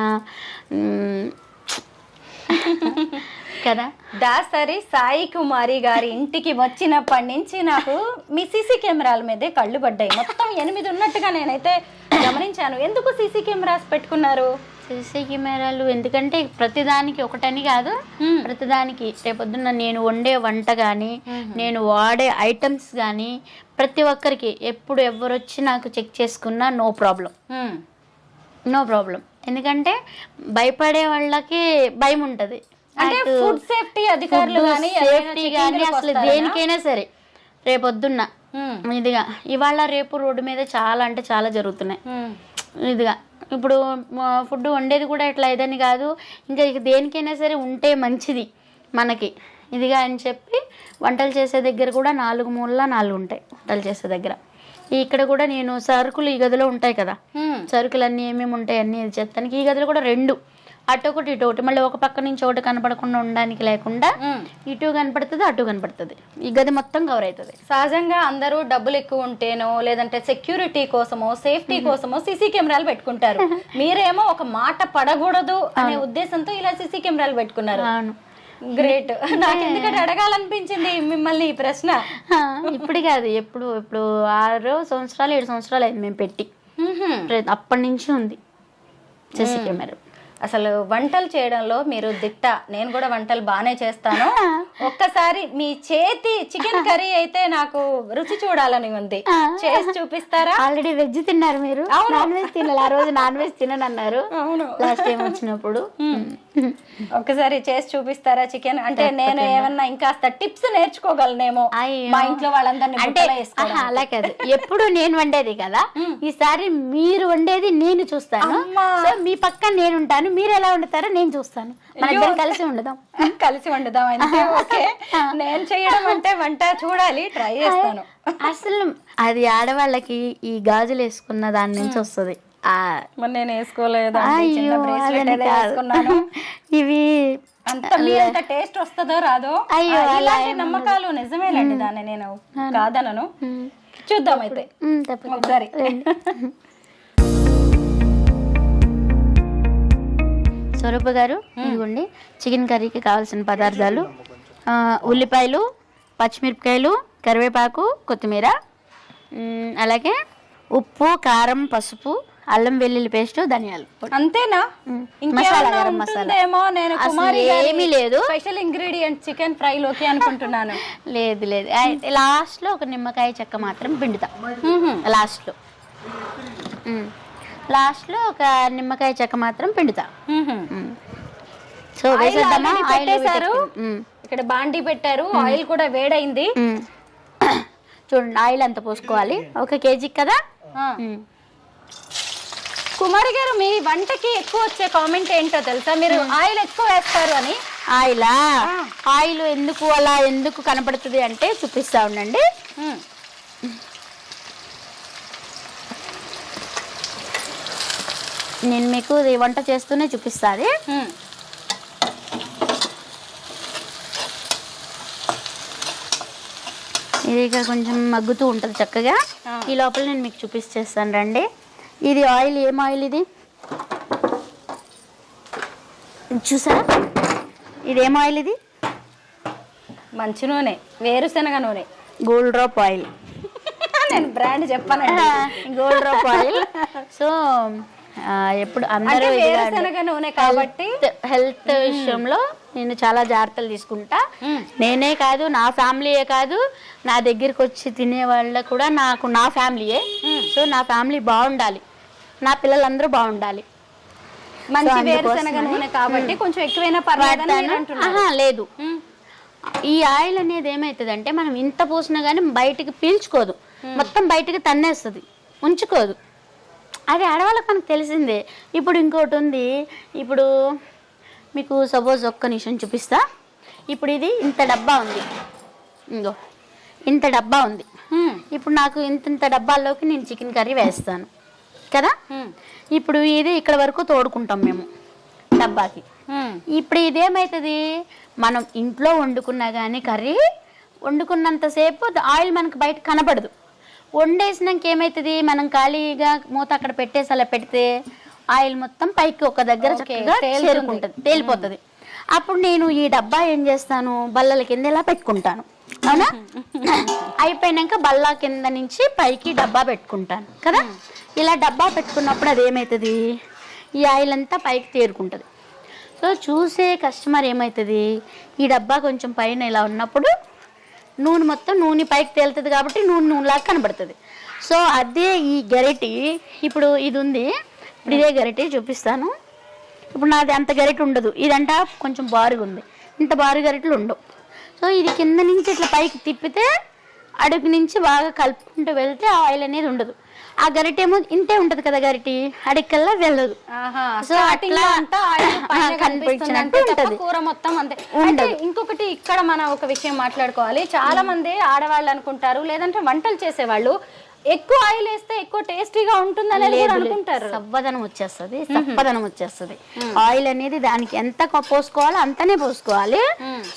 కదా. దాసరి సాయి కుమారి గారి ఇంటికి వచ్చినప్పటి నుంచి నాకు మీ సీసీ కెమెరాల మీదే కళ్ళు పడ్డాయి. మొత్తం 8 ఉన్నట్టుగా నేనైతే గమనించాను. ఎందుకు సీసీ కెమెరాస్ పెట్టుకున్నారు? సీసీ కెమెరాలు ఎందుకంటే ప్రతిదానికి ఒకటని కాదు, ప్రతిదానికి రేపొద్దున నేను వండే వంట కానీ నేను వాడే ఐటమ్స్ కానీ ప్రతి ఒక్కరికి ఎప్పుడు ఎవరు వచ్చి నాకు చెక్ చేసుకున్నా నో ప్రాబ్లం. ఎందుకంటే భయపడే వాళ్ళకి భయం ఉంటుంది. అంటే ఫుడ్ సేఫ్టీ అధికారులు కానీ అసలు దేనికైనా సరే రేపొద్దున్న ఇదిగా ఇవాళ రేపు రోడ్డు మీద చాలా అంటే చాలా జరుగుతున్నాయి. ఇదిగా ఇప్పుడు ఫుడ్ వండేది కూడా ఇట్లా ఇదని కాదు, ఇంకా దేనికైనా సరే ఉంటే మంచిది మనకి ఇదిగా అని చెప్పి వంటలు చేసే దగ్గర కూడా 4 మూలలా 4 ఉంటాయి. వంటలు చేసే దగ్గర ఇక్కడ కూడా నేను సరుకులు ఈ గదిలో ఉంటాయి కదా, సరుకులు అన్నీ ఏమేమి ఉంటాయి అన్నీ చెప్తానికి ఈ గదిలో కూడా 2 అటు ఒకటి ఇటు ఒకటి, మళ్ళీ ఒక పక్క నుంచి ఒకటి కనపడకుండా ఉండడానికి లేకుండా ఇటు కనపడుతుంది అటు కనపడుతుంది, ఈ గది మొత్తం కవర్ అవుతుంది. సహజంగా అందరూ డబ్బులు ఎక్కువ ఉంటేనో లేదంటే సెక్యూరిటీ కోసమో సేఫ్టీ కోసమో సీసీ కెమెరాలు పెట్టుకుంటారు. మీరేమో ఒక మాట పడకూడదు అనే ఉద్దేశంతో ఇలా సీసీ కెమెరాలు పెట్టుకున్నారు. గ్రేట్. నాకు ఎందుకంటే అడగాలనిపించింది మిమ్మల్ని ఈ ప్రశ్న. ఇప్పుడు కాదు, ఇప్పుడు 6 సంవత్సరాలు 7 సంవత్సరాలు అయింది మేము పెట్టి, అప్పటి నుంచి ఉంది సీసీ కెమెరా. అసలు వంటలు చేయడంలో మీరు దిట్ట. నేను కూడా వంటలు బాగానే చేస్తాను. ఒక్కసారి మీ చేతి చికెన్ కర్రీ అయితే నాకు రుచి చూడాలని ఉంది, చేసి చూపిస్తారా? ఆల్రెడీ వెజ్ తిన్నారు మీరు, నాన్ వెజ్ తినాలి. ఆ రోజు నాన్ వెజ్ తినని అన్నారు లాస్ట్ టైం వచ్చినప్పుడు. ఒక్కసారి చేసి చూపిస్తారా చికెన్? అంటే నేను ఏమన్నా ఇంకాస్త టిప్స్ నేర్చుకోగలనేమో మా ఇంట్లో వాళ్ళందరినీ. అంటే అలా కాదు, ఎప్పుడు నేను వండేది కదా, ఈసారి మీరు వండేది నేను చూస్తాను. సో మీ పక్కన నేను ఉంటాను, మీరు ఎలా వండుతారో నేను చూస్తాను, మన కలిసి వండుదాం. అంటే ఓకే, నేను చేయడం అంటే వంట చూడాలి, ట్రై చేస్తాను. అసలు అది ఆడవాళ్ళకి ఈ గాజులు వేసుకున్న దాని నుంచి వస్తుంది. నేను వేసుకోలేదు, ఇవి అంత టేస్ట్ వస్తుందో రాదో అలాంటి నమ్మకాలు నిజమేనండి. దాన్ని నేను కాదనను. చూద్దాం అయితే ఒకసారి. స్వరూప గారు, ఇదిగోండి చికెన్ కర్రీకి కావాల్సిన పదార్థాలు: ఉల్లిపాయలు, పచ్చిమిరపకాయలు, కరివేపాకు, కొత్తిమీర, అలాగే ఉప్పు, కారం, పసుపు, అల్లం వెల్లుల్లి పేస్ట్, ధనియాలు. అంతేనా? మసాలా, గరం మసాలా ఏమీ లేదు. స్పెషల్ ఇంగ్రీడియంట్ చికెన్ ఫ్రై లోకి అనుకుంటున్నాను. లేదు లేదు, లాస్ట్ లో ఒక నిమ్మకాయ చెక్క మాత్రం పిండుతా. లాస్ట్ లో ఒక నిమ్మకాయ చెక్క మాత్రం పిండుతా. సో వేసేద్దామా? పెట్టేశారు, ఇక్కడ బాండీ పెట్టారు, ఆయిల్ కూడా వేడైంది. చూడండి, ఆయిల్ అంత పోసుకోవాలి, 1 కేజీకి కదా. కుమారి గారు, మీ వంటకి ఎక్కువ వచ్చే కామెంట్ ఏంటో తెలుసా? మీరు ఆయిల్ ఎక్కువ వేస్తారు అని. ఆయిల్ ఎందుకు అలా ఎందుకు కనపడుతుంది అంటే చూపిస్తా ఉండండి. నేను మీకు ఈ వంట చేస్తూనే చూపిస్తాది. ఇది ఇక కొంచెం మగ్గుతూ ఉంటుంది చక్కగా. ఈ లోపల నేను మీకు చూపించేస్తాను రండి. ఇది ఆయిల్, ఏం ఆయిల్ ఇది చూసారా? ఇదేం ఆయిల్? ఇది మంచి నూనె, వేరుశనగ నూనె, గోల్డ్ డ్రాప్ ఆయిల్. నేను బ్రాండ్ చెప్పానండి, గోల్డ్ డ్రాప్ ఆయిల్. సో ఎప్పుడు అందరూ వేరుశనగ నూనె కాబట్టి హెల్త్ విషయంలో నేను చాలా జాగ్రత్తలు తీసుకుంటా. నేనే కాదు, నా ఫ్యామిలీయే కాదు, నా దగ్గరికి వచ్చి తినే వాళ్ళ కూడా నాకు నా ఫ్యామిలీయే. సో నా ఫ్యామిలీ బాగుండాలి, నా పిల్లలందరూ బాగుండాలి. మంచి వేరుశనగ నూనె కాబట్టి కొంచెం ఎక్కువైనా పర్వాలేదు. లేదు, ఈ ఆయిల్ అనేది ఏమవుతుందంటే మనం ఇంత పోసినా కానీ బయటికి పీల్చుకోదు, మొత్తం బయటికి తన్నేస్తుంది, ఉంచుకోదు. అది ఆడవాళ్ళకి మనకు తెలిసిందే. ఇప్పుడు ఇంకోటి ఉంది, ఇప్పుడు మీకు సపోజ్ ఒక్క నిమిషం చూపిస్తా. ఇప్పుడు ఇది ఇంత డబ్బా ఉంది, ఇంకో ఇంత డబ్బా ఉంది. ఇప్పుడు నాకు ఇంత డబ్బాల్లోకి నేను చికెన్ కర్రీ వేస్తాను కదా. ఇప్పుడు ఇది ఇక్కడ వరకు తోడుకుంటాం మేము డబ్బాకి. ఇప్పుడు ఇదేమవుతుంది, మనం ఇంట్లో వండుకున్నా కానీ కర్రీ వండుకున్నంతసేపు ఆయిల్ మనకు బయట కనపడదు. వండేసినాక ఏమవుతుంది, మనం ఖాళీగా మూత అక్కడ పెట్టేసి అలా పెడితే ఆయిల్ మొత్తం పైకి ఒక దగ్గర చక్కగా చేరుకుంటుంది, తేలిపోతుంది. అప్పుడు నేను ఈ డబ్బా ఏం చేస్తాను, బల్లల కింద ఇలా పెట్టుకుంటాను. అవునా, అయిపోయినాక బల్ల కింద నుంచి పైకి డబ్బా పెట్టుకుంటాను కదా. ఇలా డబ్బా పెట్టుకున్నప్పుడు అది ఏమవుతుంది, ఈ ఆయిల్ అంతా పైకి తేరుకుంటుంది. సో చూసే కస్టమర్ ఏమవుతుంది, ఈ డబ్బా కొంచెం పైన ఇలా ఉన్నప్పుడు నూనె మొత్తం నూనె పైకి తేలుతుంది కాబట్టి నూనెలాగా కనబడుతుంది. సో అదే ఈ గరిటి, ఇప్పుడు ఇది ఉంది, ఇప్పుడు ఇదే గరిటి చూపిస్తాను. ఇప్పుడు నాది అంత గరిట ఉండదు, ఇదంట కొంచెం బారుగా ఉంది, ఇంత బారు గరిటలు ఉండవు. సో ఇది కింద నుంచి ఇట్లా పైకి తిప్పితే అడుగు నుంచి బాగా కలుపుకుంటూ వెళ్తే ఆయిల్ అనేది ఉండదు. ఆ గరిటేమో ఇంతే ఉంటది కదా, గరిటి అడికల్లా వెళ్ళదు. సో అట్లా కనిపించినట్టు ఉంటది, కూర మొత్తం అంతే. అంటే ఇంకొకటి ఇక్కడ మనం ఒక విషయం మాట్లాడుకోవాలి. చాలా మంది ఆడవాళ్ళు అనుకుంటారు, లేదంటే వంటలు చేసేవాళ్ళు ఎక్కువ ఆయిల్ వేస్తే ఎక్కువ టేస్టీగా ఉంటుంది అనేది అనుకుంటారు. సవ్వదనం వచ్చేస్తుంది, సప్పదనం వచ్చేస్తుంది. ఆయిల్ అనేది దానికి ఎంత పోసుకోవాలో అంతనే పోసుకోవాలి.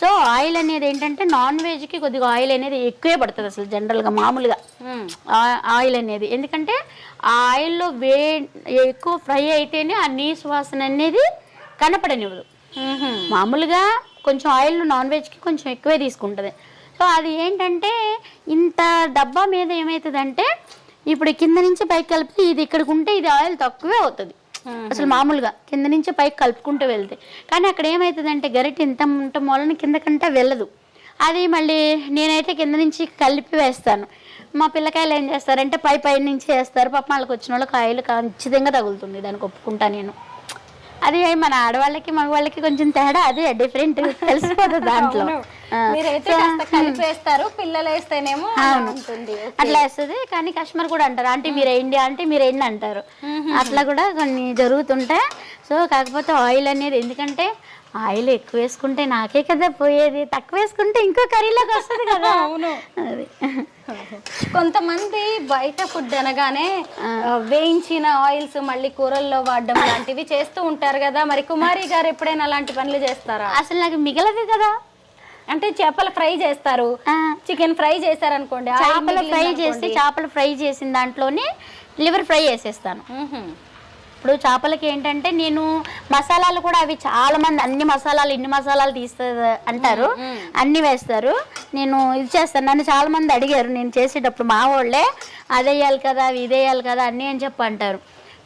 సో ఆయిల్ అనేది ఏంటంటే నాన్ వెజ్ కి కొద్దిగా ఆయిల్ అనేది ఎక్కువే పడుతుంది అసలు జనరల్ గా మామూలుగా ఆయిల్ అనేది. ఎందుకంటే ఆ ఆయిల్లో ఎక్కువ ఫ్రై అయితేనే ఆ నీసు వాసన అనేది కనపడనివ్వదు. మామూలుగా కొంచెం ఆయిల్ నాన్ వెజ్ కి కొంచెం ఎక్కువే తీసుకుంటది. సో అది ఏంటంటే ఇంత డబ్బా మీద ఏమవుతుందంటే ఇప్పుడు కింద నుంచి పైకి కలిపి ఇది ఇక్కడికి ఉంటే ఇది ఆయిల్ తక్కువే అవుతుంది అసలు మామూలుగా కింద నుంచి పైకి కలుపుకుంటూ వెళ్తే. కానీ అక్కడ ఏమవుతుందంటే గరిటె ఇంత ఉండటం వలన కిందకంటే వెళ్ళదు. అది మళ్ళీ నేనైతే కింద నుంచి కలిపి వేస్తాను. మా పిల్లకాయలు ఏం చేస్తారంటే పై నుంచి వేస్తారు. పాపం వాళ్ళకి వచ్చిన వాళ్ళకి ఆయిల్ ఖచ్చితంగా తగులుతుంది, దానికి ఒప్పుకుంటా నేను. అది మన ఆడవాళ్ళకి మగవాళ్ళకి కొంచెం తేడా, అదే డిఫరెంట్ తెలిసిపోతుంది దాంట్లో. పిల్లలు వేస్తేనేమో అట్లా వేస్తుంది. కానీ కస్టమర్ కూడా అంటారు, ఆంటీ మీరు వేయండి, ఆంటీ మీరు వేయండి అంటారు. అట్లా కూడా కొన్ని జరుగుతుంటాయి. సో కాకపోతే ఆయిల్ అనేది, ఎందుకంటే ఆయిల్ ఎక్కువ వేసుకుంటే నాకే కదా పోయేది, తక్కువ వేసుకుంటే ఇంకో కర్రీలోకి వస్తుంది కదా. అవును, అది కొంతమంది బయట ఫుడ్ అనగానే వేయించిన ఆయిల్స్ మళ్ళీ కూరల్లో వాడడం లాంటివి చేస్తూ ఉంటారు కదా. మరి కుమారి గారు ఎప్పుడైనా అలాంటి పనులు చేస్తారా? అసలు నాకు మిగలదు కదా. అంటే చేపల ఫ్రై చేస్తారు, చికెన్ ఫ్రై చేస్తారు అనుకోండి, చేపలు ఫ్రై చేసిన దాంట్లోనే లివర్ ఫ్రై చేసేస్తాను. ఇప్పుడు చేపలకి ఏంటంటే నేను మసాలాలు కూడా అవి చాలా మంది అన్ని మసాలాలు ఇన్ని మసాలాలు తీస్తారు అంటారు, అన్ని వేస్తారు. నేను ఇది చేస్తాను, నన్ను చాలా మంది అడిగారు నేను చేసేటప్పుడు, మా వాళ్ళే అది వేయాలి కదా అవి ఇది వేయాలి కదా అన్నీ అని చెప్పి అంటారు.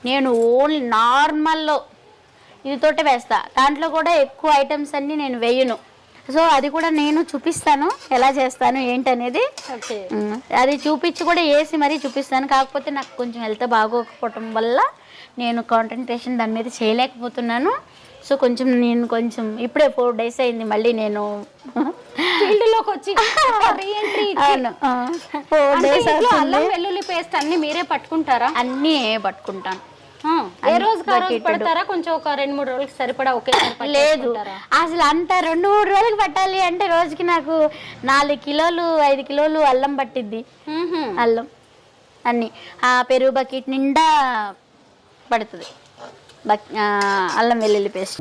నేను ఓన్లీ నార్మల్లో ఇదితోటే వేస్తా, దాంట్లో కూడా ఎక్కువ ఐటమ్స్ అన్ని నేను వేయను. సో అది కూడా నేను చూపిస్తాను ఎలా చేస్తాను ఏంటనేది. అది చూపించి కూడా వేసి మరీ చూపిస్తాను. కాకపోతే నాకు కొంచెం హెల్త్ బాగోకపోవటం వల్ల నేను కాన్సంట్రేషన్ దాని మీద చేయలేకపోతున్నాను. సో నేను కొంచెం ఇప్పుడే 4 days అయింది మళ్ళీ నేను ఫీల్డ్లోకి వచ్చి. 4 days అల్లం వెల్లుల్లి పేస్ట్ అన్ని మీరే పట్టుకుంటారా? అన్నీ పట్టుకుంటాను. ఏ రోజు పడతారా? కొంచెం ఒక 2-3 రోజులకి సరిపడా ఒకేసారి? లేదు, అసలు అంత 2-3 రోజులకి పట్టాలి అంటే రోజుకి నాకు 4 కిలోలు 5 కిలోలు అల్లం పట్టిద్ది. అల్లం అన్ని ఆ పెరుగు బకెట్ నిండా పడుతుంది అల్లం వెల్లుల్లి పేస్ట్.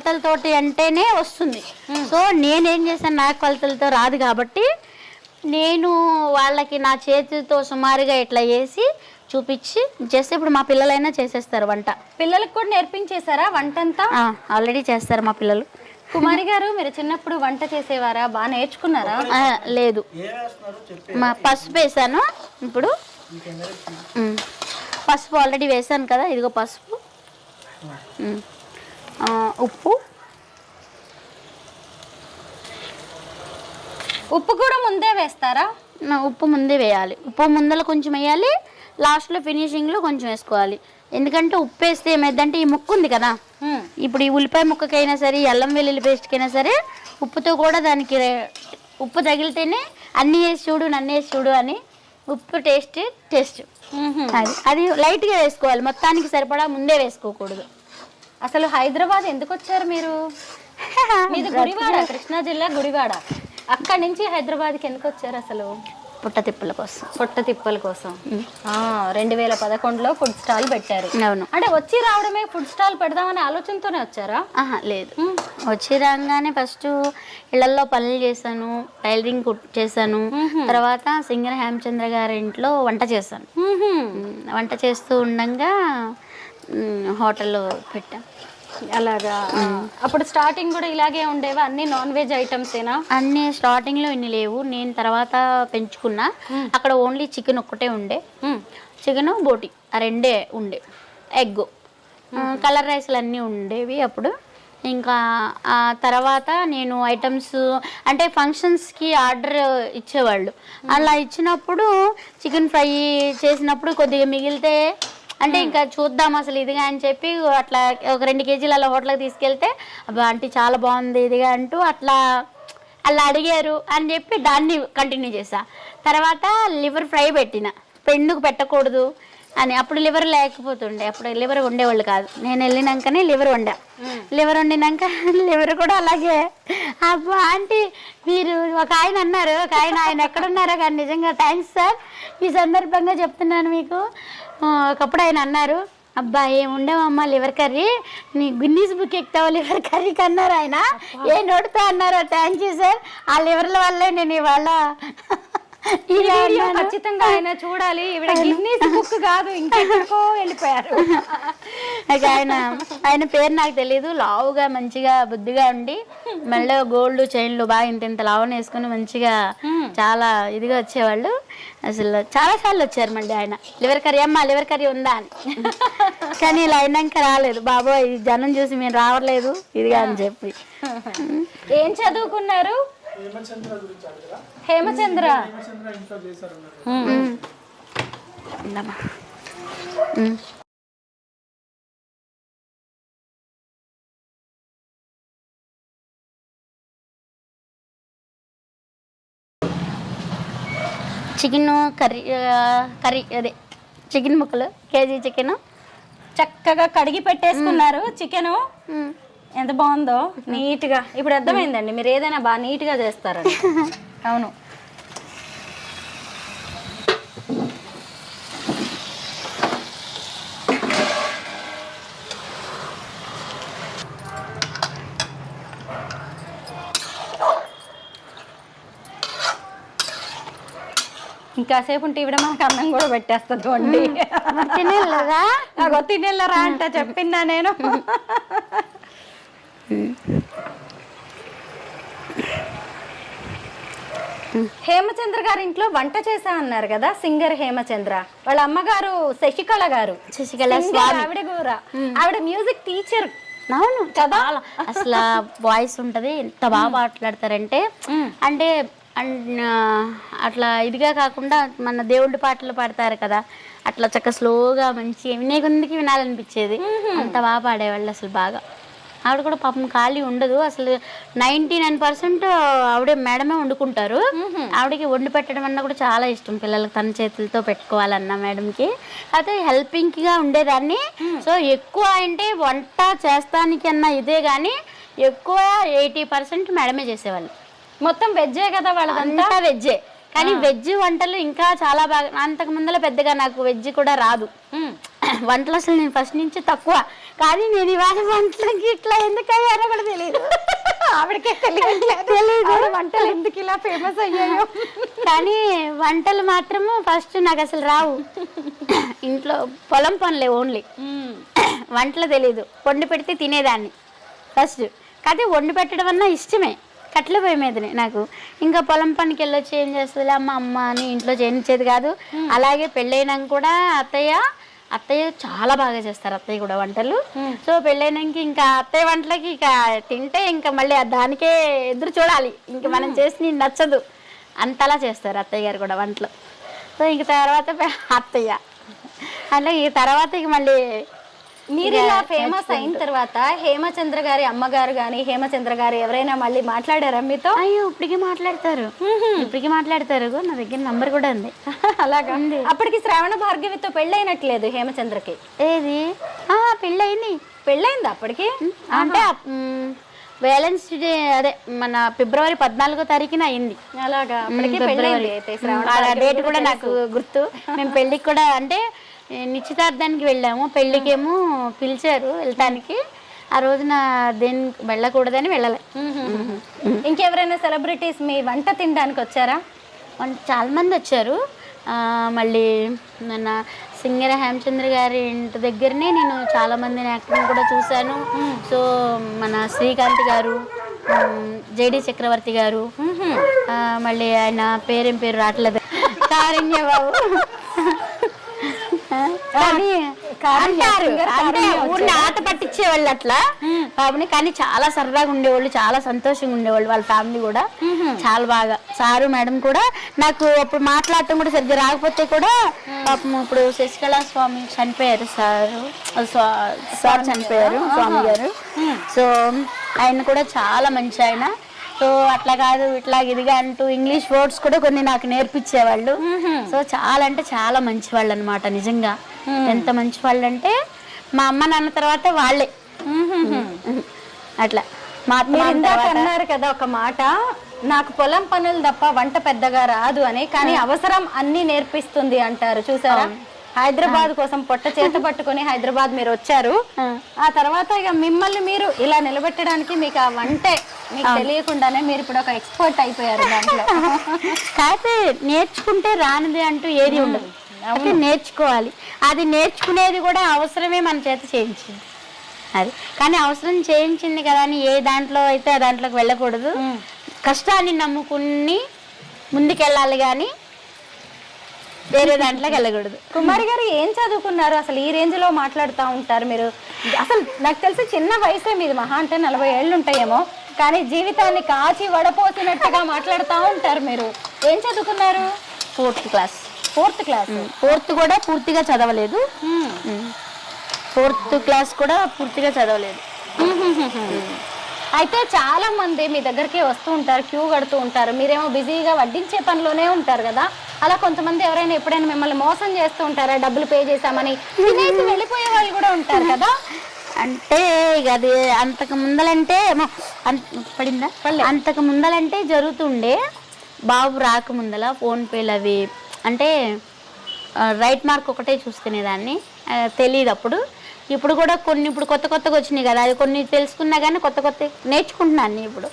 కొలతలతోటి అంటేనే వస్తుంది. సో నేనేం చేశాను, నా కొలతలతో రాదు కాబట్టి నేను వాళ్ళకి నా చేతితో సుమారుగా ఇట్లా వేసి చూపించి చేస్తే ఇప్పుడు మా పిల్లలైనా చేసేస్తారు వంట. పిల్లలకు కూడా నేర్పించేశారా వంట అంతా? ఆల్రెడీ చేస్తారు మా పిల్లలు. కుమారి గారు, మీరు చిన్నప్పుడు వంట చేసేవారా? బాగా నేర్చుకున్నారా? లేదు, మా పసుపు వేసాను. ఇప్పుడు పసుపు ఆల్రెడీ వేసాను కదా, ఇదిగో పసుపు, ఉప్పు. ఉప్పు కూడా ముందే వేస్తారా? ఉప్పు ముందే వేయాలి. ఉప్పు ముందర కొంచెం వేయాలి, లాస్ట్లో ఫినిషింగ్లో కొంచెం వేసుకోవాలి. ఎందుకంటే ఉప్పు వేస్తే ఏమైందంటే ఈ ముక్క ఉంది కదా, ఇప్పుడు ఈ ఉల్లిపాయ ముక్కకైనా సరే, అల్లం వెల్లుల్లి పేస్ట్కైనా సరే ఉప్పుతో కూడా దానికి ఉప్పు తగిలితేనే అన్నీ వేసి చూడు, నన్ను వేసి చూడు అని ఉప్పు టేస్ట్ అది లైట్గా వేసుకోవాలి, మొత్తానికి సరిపడా ముందే వేసుకోకూడదు. అసలు హైదరాబాద్ ఎందుకు వచ్చారు మీరు? మీది గుడివాడ, కృష్ణా జిల్లా గుడివాడ. అక్కడి నుంచి హైదరాబాద్కి ఎందుకు వచ్చారు అసలు? పుట్ట తిప్పల కోసం. 2011లో ఫుడ్ స్టాల్ పెట్టారు. అవును. అంటే వచ్చి రావడమే ఫుడ్ స్టాల్ పెడదామనే ఆలోచనతోనే వచ్చారా? లేదు, వచ్చి రాగానే ఫస్ట్ ఇళ్లలో పనులు చేశాను, టైలరింగ్ చేశాను, తర్వాత సింగర్ హేమచంద్ర గారి ఇంట్లో వంట చేశాను. వంట చేస్తూ ఉండగా హోటల్లో పెట్టాను. అలాగా. అప్పుడు స్టార్టింగ్ కూడా ఇలాగే ఉండేవా? అన్ని నాన్ వెజ్ ఐటమ్స్ ఏనా? అన్ని స్టార్టింగ్ లో ఇన్ని లేవు, నేను తర్వాత పెంచుకున్నా. అక్కడ ఓన్లీ చికెన్ ఒక్కటే ఉండే, చికెన్ బోటి ఆ రెండే ఉండే, ఎగ్, కలర్ రైస్లు అన్నీ ఉండేవి అప్పుడు. ఇంకా ఆ తర్వాత నేను ఐటమ్స్ అంటే ఫంక్షన్స్కి ఆర్డర్ ఇచ్చేవాళ్ళు, అలా ఇచ్చినప్పుడు చికెన్ ఫ్రై చేసినప్పుడు కొద్దిగా మిగిలితే అంటే ఇంకా చూద్దాం అసలు ఇదిగా అని చెప్పి అట్లా ఒక 2 కేజీలు అలా హోటల్కి తీసుకెళ్తే, అబ్బా ఆంటీ చాలా బాగుంది ఇదిగా అంటూ అట్లా అడిగారు అని చెప్పి దాన్ని కంటిన్యూ చేసా. తర్వాత లివర్ ఫ్రై పెట్టిన, ఎందుకు పెట్టకూడదు అని. అప్పుడు లివర్ లేకపోతుండే, అప్పుడు లివర్ వండేవాళ్ళు కాదు, నేను వెళ్ళినాకనే లివర్ వండినాక లివర్ కూడా అలాగే. అబ్బా ఆంటీ మీరు ఒక ఆయన అన్నారు, ఆయన ఎక్కడున్నారో కానీ నిజంగా థ్యాంక్స్ సార్, ఈ సందర్భంగా చెప్తున్నాను మీకు. ఒకప్పుడు ఆయన అన్నారు, అబ్బా ఏముండేవమ్మా లివర్ కర్రీ, నీ గిన్నీస్ బుక్ ఎక్కుతావా లివర్ కర్రీకి అన్నారు ఆయన. ఏ నోటితో అన్నారు, థ్యాంక్ యూ సార్, ఆ లివర్ల వల్లే నేను ఇవాళ ఖచ్చితంగా ఆయన చూడాలి. గిన్నీస్ బుక్ కాదు, ఇంకెక్కడికో వెళ్ళిపోయారు. ఆయన పేరు నాకు తెలీదు, లావుగా మంచిగా బుద్ధిగా ఉండి మళ్ళీ గోల్డ్ చైన్లు బాగా ఇంత లావుని వేసుకుని మంచిగా చాలా ఇదిగా వచ్చేవాళ్ళు. అసలు చాలా సార్లు వచ్చారు మళ్ళీ ఆయన, లివర్ కర్రీ అమ్మా లివర్ కర్రీ ఉందా అని. కానీ ఇలా అయినాక రాలేదు, బాబోయ్ జనం చూసి మేము రావట్లేదు ఇదిగా అని చెప్పి. ఏం చదువుకున్నారు? హేమచంద్ర. చికెన్ కర్రీ అదే చికెన్ ముక్కలు, కేజీ చికెన్ చక్కగా కడిగి పెట్టేసుకున్నారు. చికెను ఎంత బాగుందో నీట్గా. ఇప్పుడు అర్థమైందండి మీరు ఏదైనా బాగా నీట్గా చేస్తారని. అవును. ఇంకాసేపు ఉంటే ఇవిడ మనకు అన్నం కూడా పెట్టేస్తుంది వండి. తినేళ్ళరా అంట చెప్పిందా నేను. హేమచంద్ర గారి ఇంట్లో వంట చేసా అన్నారు కదా, సింగర్ హేమచంద్ర. వాళ్ళ అమ్మగారు శశికళ గారు, ఆవిడ కూడా ఆవిడ మ్యూజిక్ టీచర్. అవును కదా, అసలు వాయిస్ ఉంటది, ఎంత బాగా మాట్లాడతారంటే. అంటే అట్లా ఇదిగా కాకుండా మన దేవుడి పాటలు పాడతారు కదా, అట్లా చక్క స్లోగా మంచిగా వినే కొందికి వినాలనిపించేది, అంత బాగా పాడేవాళ్ళు అసలు బాగా. ఆవిడ కూడా పాపం ఖాళీ ఉండదు అసలు, 99% ఆవిడే మేడమే వండుకుంటారు. ఆవిడకి వండి పెట్టడం అన్నా కూడా చాలా ఇష్టం, పిల్లలకు తన చేతులతో పెట్టుకోవాలన్నా మేడంకి. అయితే హెల్పింగ్గా ఉండేదాన్ని. సో ఎక్కువ అంటే వంట చేస్తానికి అన్నా ఇదే కానీ ఎక్కువ 80% మేడమే చేసేవాళ్ళు. మొత్తం వెజ్జే కదా వాళ్ళదంతా? వెజ్జే, కానీ వెజ్ వంటలు ఇంకా చాలా బాగా. అంతకు ముందర పెద్దగా నాకు వెజ్ కూడా రాదు వంటలు, అసలు నేను ఫస్ట్ నుంచి తక్కువ. కానీ నేను ఇవాళ వంటలకి ఇట్లా ఎందుకు అయ్యారో కూడా తెలియదు, ఆవిడకే తెలియదు వంటలు ఎందుకు ఇలా ఫేమస్ అయ్యాయో. కానీ వంటలు మాత్రము ఫస్ట్ నాకు అసలు రావు. ఇంట్లో పొలం పనులే ఓన్లీ, వంటలు తెలీదు. వండి పెడితే తినేదాన్ని ఫస్ట్, కానీ వండి పెట్టడం అన్నా ఇష్టమే, కట్టెల పొయ్యి మీదనే నాకు. ఇంకా పొలం పనికి వెళ్ళొచ్చి ఏం చేస్తుంది అమ్మ అని ఇంట్లో చేయించేది కాదు. అలాగే పెళ్ళైనాక కూడా అత్తయ్య అత్తయ్య చాలా బాగా చేస్తారు, అత్తయ్య కూడా వంటలు. సో పెళ్ళైనాక ఇంకా అత్తయ్య వంటలకి ఇక తింటే ఇంకా మళ్ళీ దానికే ఎదురు చూడాలి, ఇంకా మనం చేసి నచ్చదు అంతలా చేస్తారు అత్తయ్య గారు కూడా వంటలు. సో ఇంక తర్వాత అత్తయ్య అట్లా ఈ తర్వాత ఇక మళ్ళీ మీరు ఇలా ఫేమస్ అయిన తర్వాత హేమచంద్ర గారి అమ్మగారు కానీ హేమచంద్ర గారు ఎవరైనా మళ్ళీ మాట్లాడారా మీతో? అయ్యో ఇప్పటికీ మాట్లాడతారు, నా దగ్గర నంబర్ కూడా ఉంది. అలాగా ఉంది. అప్పటికి శ్రావణ భార్గవితో పెళ్ళైనట్లేదు హేమచంద్రకి. ఏది పెళ్ళయింది అప్పటికి అంటే వ్యాలెన్స్ డే అదే మన ఫిబ్రవరి 14వ తారీఖున అయింది. అలాగా అప్పటికి పెళ్ళైంది. అయితే డేట్ కూడా నాకు గుర్తు. మేము పెళ్ళికి కూడా అంటే నిశ్చితార్థానికి వెళ్ళాము, పెళ్ళికేమో పిలిచారు వెళ్ళటానికి. ఆ రోజున దేనికి వెళ్ళకూడదని వెళ్ళలే. ఇంకెవరైనా సెలబ్రిటీస్ మీ వంట తినడానికి వచ్చారా? చాలా మంది వచ్చారు. మళ్ళీ మన సింగర్ హేమచంద్ర గారి ఇంటి దగ్గరనే నేను చాలా మందిని యాక్టింగ్ కూడా చూశాను. సో మన శ్రీకాంత్ గారు, జేడి చక్రవర్తి గారు, మళ్ళీ ఆయన పేరు రావట్లేదు, కారుణ్య బాబు ఊరిని ఆట పట్టించేవాళ్ళు అట్లా కాబట్టి. కానీ చాలా సరదాగా ఉండేవాళ్ళు, చాలా సంతోషంగా ఉండేవాళ్ళు. వాళ్ళ ఫ్యామిలీ కూడా చాలా బాగా. సారు మేడం కూడా నాకు అప్పుడు మాట్లాడటం కూడా సరిగ్గా రాకపోతే కూడా పాపం ఇప్పుడు శశికళా స్వామి చనిపోయారు, సార్ చనిపోయారు స్వామి గారు. సో ఆయన కూడా చాలా మంచి ఆయన. సో అట్లా కాదు ఇట్లా ఇదిగా అంటూ ఇంగ్లీష్ వర్డ్స్ కూడా కొన్ని నాకు నేర్పించేవాళ్ళు. సో చాలా అంటే చాలా మంచి వాళ్ళు అనమాట. నిజంగా ఎంత మంచి వాళ్ళు అంటే మా అమ్మ నాన్న తర్వాత వాళ్ళే అట్లా. అన్నారు కదా ఒక మాట, నాకు పొలం పనులు తప్ప వంట పెద్దగా రాదు అని, కానీ అవసరం అన్ని నేర్పిస్తుంది అంటారు. చూసారా, హైదరాబాద్ కోసం పొట్ట చేత పట్టుకుని హైదరాబాద్ మీరు వచ్చారు. ఆ తర్వాత ఇక మిమ్మల్ని మీరు ఇలా నిలబెట్టడానికి మీకు ఆ వంటే మీకు తెలియకుండానే మీరు ఇప్పుడు ఒక ఎక్స్పర్ట్ అయిపోయారు దాంట్లో. కాకపోతే నేర్చుకుంటే రానిది అంటూ ఏది ఉండదు, అంటే నేర్చుకోవాలి. అది నేర్చుకునేది కూడా అవసరమే మన చేత చేయించింది అది. కానీ అవసరం చేయించింది కదా అని ఏ దాంట్లో అయితే ఆ దాంట్లోకి వెళ్ళకూడదు. కష్టాన్ని నమ్ముకుని ముందుకెళ్ళాలి కానీ వేరే దాంట్లోకి వెళ్ళకూడదు. కుమారి గారు ఏం చదువుకున్నారు అసలు? ఈ రేంజ్ లో మాట్లాడుతూ ఉంటారు మీరు. అసలు నాకు తెలిసి చిన్న వయసే మీది, మహా అంటే 40 ఏళ్ళు ఉంటాయేమో, కానీ జీవితాన్ని కాచి వడపోసినట్టుగా మాట్లాడుతూ ఉంటారు మీరు. ఏం చదువుకున్నారు? 4th class. 4th కూడా పూర్తిగా చదవలేదు. 4th క్లాస్ కూడా పూర్తిగా చదవలేదు. అయితే చాలా మంది మీ దగ్గరికి వస్తూ ఉంటారు, క్యూ కడుతూ ఉంటారు. మీరేమో బిజీగా వడ్డించే పనిలోనే ఉంటారు కదా. అలా కొంతమంది ఎవరైనా ఎప్పుడైనా మిమ్మల్ని మోసం చేస్తూ ఉంటారా? డబ్బులు పే చేశామని తినేసి వెళ్ళిపోయే వాళ్ళు కూడా ఉంటారు కదా. అంటే ఇక అది అంతకు ముందలంటే పడిందా అంతకు ముందలంటే జరుగుతుండే. బాబు రాకముందల ఫోన్పేలు అవి అంటే రైట్ మార్క్ ఒకటే చూసుకునేదాన్ని, తెలియదు అప్పుడు. ఇప్పుడు కూడా కొన్ని ఇప్పుడు కొత్తగా వచ్చినాయి కదా, అది కొన్ని తెలుసుకున్నా కానీ కొత్త నేర్చుకుంటున్నాను ఇప్పుడు.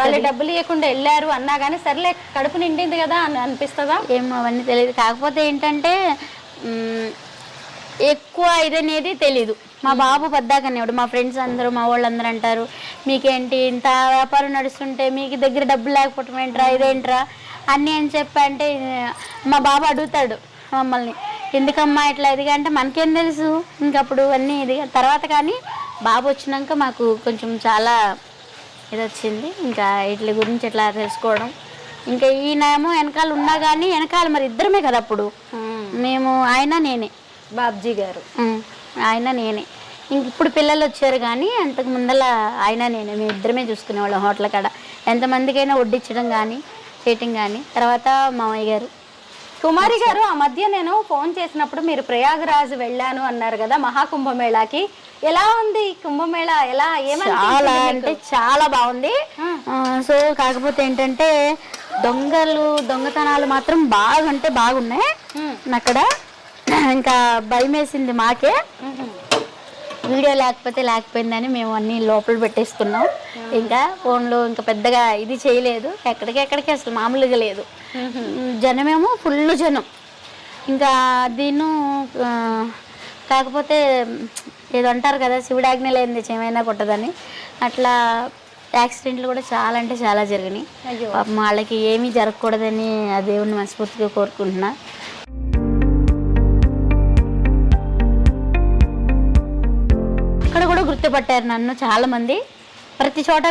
వాళ్ళు డబ్బులు ఇవ్వకుండా వెళ్ళారు అన్నా కానీ సర్లే కడుపు నిండింది కదా అని అనిపిస్తుందా? ఏమో అవన్నీ తెలియదు. కాకపోతే ఏంటంటే ఎక్కువ ఇదనేది తెలీదు. మా బాబు పద్దాకనేవాడు. మా ఫ్రెండ్స్ అందరూ మా వాళ్ళందరూ అంటారు, మీకేంటి ఇంత వ్యాపారం నడుస్తుంటే మీకు దగ్గర డబ్బులు లేకపోవటం ఏంట్రా, ఇదేంట్రా అన్నీ అని చెప్పి అంటే మా బాబు అడుగుతాడు మమ్మల్ని, ఎందుకమ్మా ఇట్లా ఇదిగా అంటే మనకేం తెలుసు ఇంకప్పుడు అన్నీ ఇది. తర్వాత కానీ బాబు వచ్చినాక మాకు కొంచెం చాలా ఇది వచ్చింది, ఇంకా వీటి గురించి ఎట్లా తెలుసుకోవడం. ఇంకా ఈయనేమో వెనకాల ఉన్నా కానీ వెనకాల మరి ఇద్దరమే కదా అప్పుడు. మేము ఆయన నేనే, బాబ్జీ గారు ఆయన నేనే. ఇంక ఇప్పుడు పిల్లలు వచ్చారు కానీ అంతకు ముందల ఆయన నేనే, మేము ఇద్దరమే చూసుకునేవాళ్ళం. హోటల్ కాడ ఎంతమందికైనా వడ్డించడం కానీ చేయటం కానీ. తర్వాత మామయ్య గారు. కుమారి గారు, ఆ మధ్య నేను ఫోన్ చేసినప్పుడు మీరు ప్రయాగరాజ్ వెళ్ళాను అన్నారు కదా మహాకుంభమేళాకి. ఎలా ఉంది కుంభమేళా? ఎలా చాలా అంటే చాలా బాగుంది. సో కాకపోతే ఏంటంటే దొంగతనాలు మాత్రం బాగుంటే బాగున్నాయి అక్కడ. ఇంకా భయం వేసింది మాకే. వీడియో లేకపోయిందని మేము అన్ని లోపల పెట్టేసుకున్నాం. ఇంకా ఫోన్లో ఇంకా పెద్దగా ఇది చేయలేదు. ఎక్కడికి అసలు మామూలుగా లేదు. జనమేమో ఫుల్ జనం. ఇంకా దీన్ని కాకపోతే ఏదో అంటారు కదా, శివుడు ఆజ్ఞ లేనిది ఏమైనా కొట్టదని. అట్లా యాక్సిడెంట్లు కూడా చాలా అంటే చాలా జరిగినాయి. పాపం వాళ్ళకి ఏమీ జరగకూడదని ఆ దేవుడిని మనస్ఫూర్తిగా కోరుకుంటున్నా. గుర్తుపట్టారు నన్ను చాలా మంది, ప్రతి చోట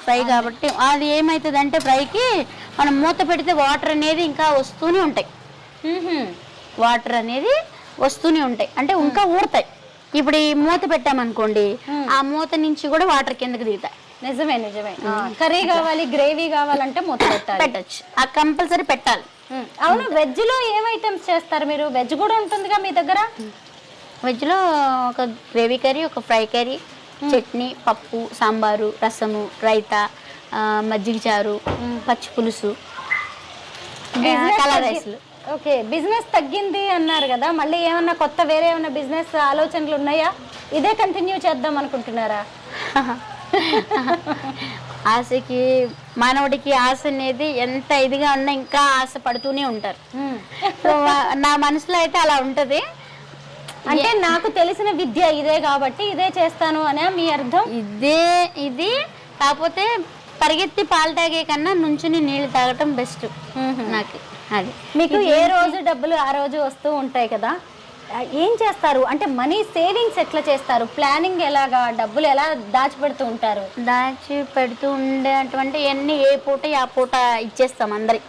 ఫ్రై కాబట్టి అది ఏమవుతుంది అంటే ఫ్రైకి మనం మూత పెడితే వాటర్ అనేది ఇంకా వస్తూనే ఉంటాయి, వాటర్ అనేది వస్తూనే ఉంటాయి అంటే ఇంకా ఊరుతాయి. ఇప్పుడు ఈ మూత పెట్టామనుకోండి, ఆ మూత నుంచి కూడా వాటర్ కిందకి దిగుతాయి. నిజమే నిజమే. కర్రీ కావాలి, గ్రేవీ కావాలంటే మూత పెట్టచ్చు, ఆ కంపల్సరీ పెట్టాలి. అవును, వెజ్ లో ఏం ఐటమ్స్ చేస్తారు మీరు? వెజ్ కూడా ఉంటుందిగా మీ దగ్గర? వెజ్ లో ఒక గ్రేవీ కర్రీ, ఒక ఫ్రై కర్రీ, చట్నీ, పప్పు, సాంబారు, రసము, రైతా, మజ్జిగ చారు, పచ్చి పులుసు, కలర్ రైస్లు. ఓకే, బిజినెస్ తగ్గింది అన్నారు కదా, మళ్ళీ ఏమన్నా కొత్త వేరే ఏమన్నా బిజినెస్ ఆలోచనలు ఉన్నాయా? ఇదే కంటిన్యూ చేద్దాం అనుకుంటున్నారా? ఆశకి మానవుడికి ఆశ అనేది ఎంత ఇదిగా ఉన్నా ఇంకా ఆశ పడుతూనే ఉంటారు. సో నా మనసులో అయితే అలా ఉంటది. అంటే నాకు తెలిసిన విద్య ఇదే కాబట్టి ఇదే చేస్తాను అనే మీ అర్థం? ఇది కాకపోతే పరిగెత్తి పాలు తాగే కన్నా నుంచుని నీళ్లు తాగటం బెస్ట్ నాకు. అది మీకు ఏ రోజు డబ్బులు ఆ రోజు వస్తూ ఉంటాయి కదా, ఏం చేస్తారు? అంటే మనీ సేవింగ్స్ ఎట్లా చేస్తారు? ప్లానింగ్ ఎలాగా? డబ్బులు ఎలా దాచిపెడుతూ ఉంటారు? దాచిపెడుతూ ఉండేటువంటి అన్ని ఏ పూట ఆ పూట ఇచ్చేస్తాం అందరి.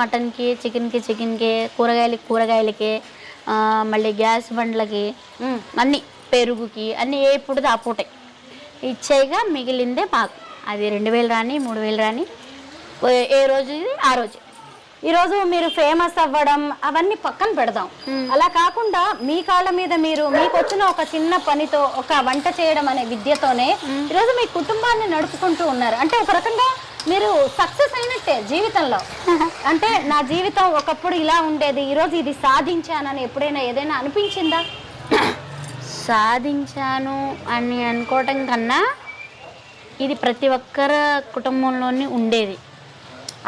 మటన్కి చికెన్కి, కూరగాయలకి, మళ్ళీ గ్యాస్ బండ్లకి, అన్ని పెరుగుకి, అన్ని ఏ పూటది ఆ పూట ఇచ్చేయగా మిగిలిందే మాకు. అది 2000 రాని 3000 రాని ఏ రోజు ఆ రోజు. ఈరోజు మీరు ఫేమస్ అవ్వడం అవన్నీ పక్కన పెడదాం. అలా కాకుండా మీ కాళ్ళ మీద మీరు, మీకు వచ్చిన ఒక చిన్న పనితో, ఒక వంట చేయడం అనే విద్యతోనే ఈరోజు మీ కుటుంబాన్ని నడుపుకుంటూ ఉన్నారు. అంటే ఒక రకంగా మీరు సక్సెస్ అయినట్టే జీవితంలో. అంటే నా జీవితం ఒకప్పుడు ఇలా ఉండేది, ఈరోజు ఇది సాధించానని ఎప్పుడైనా ఏదైనా అనిపించిందా? సాధించాను అని అనుకోవటం కన్నా ఇది ప్రతి ఒక్కరి కుటుంబంలోని ఉండేది.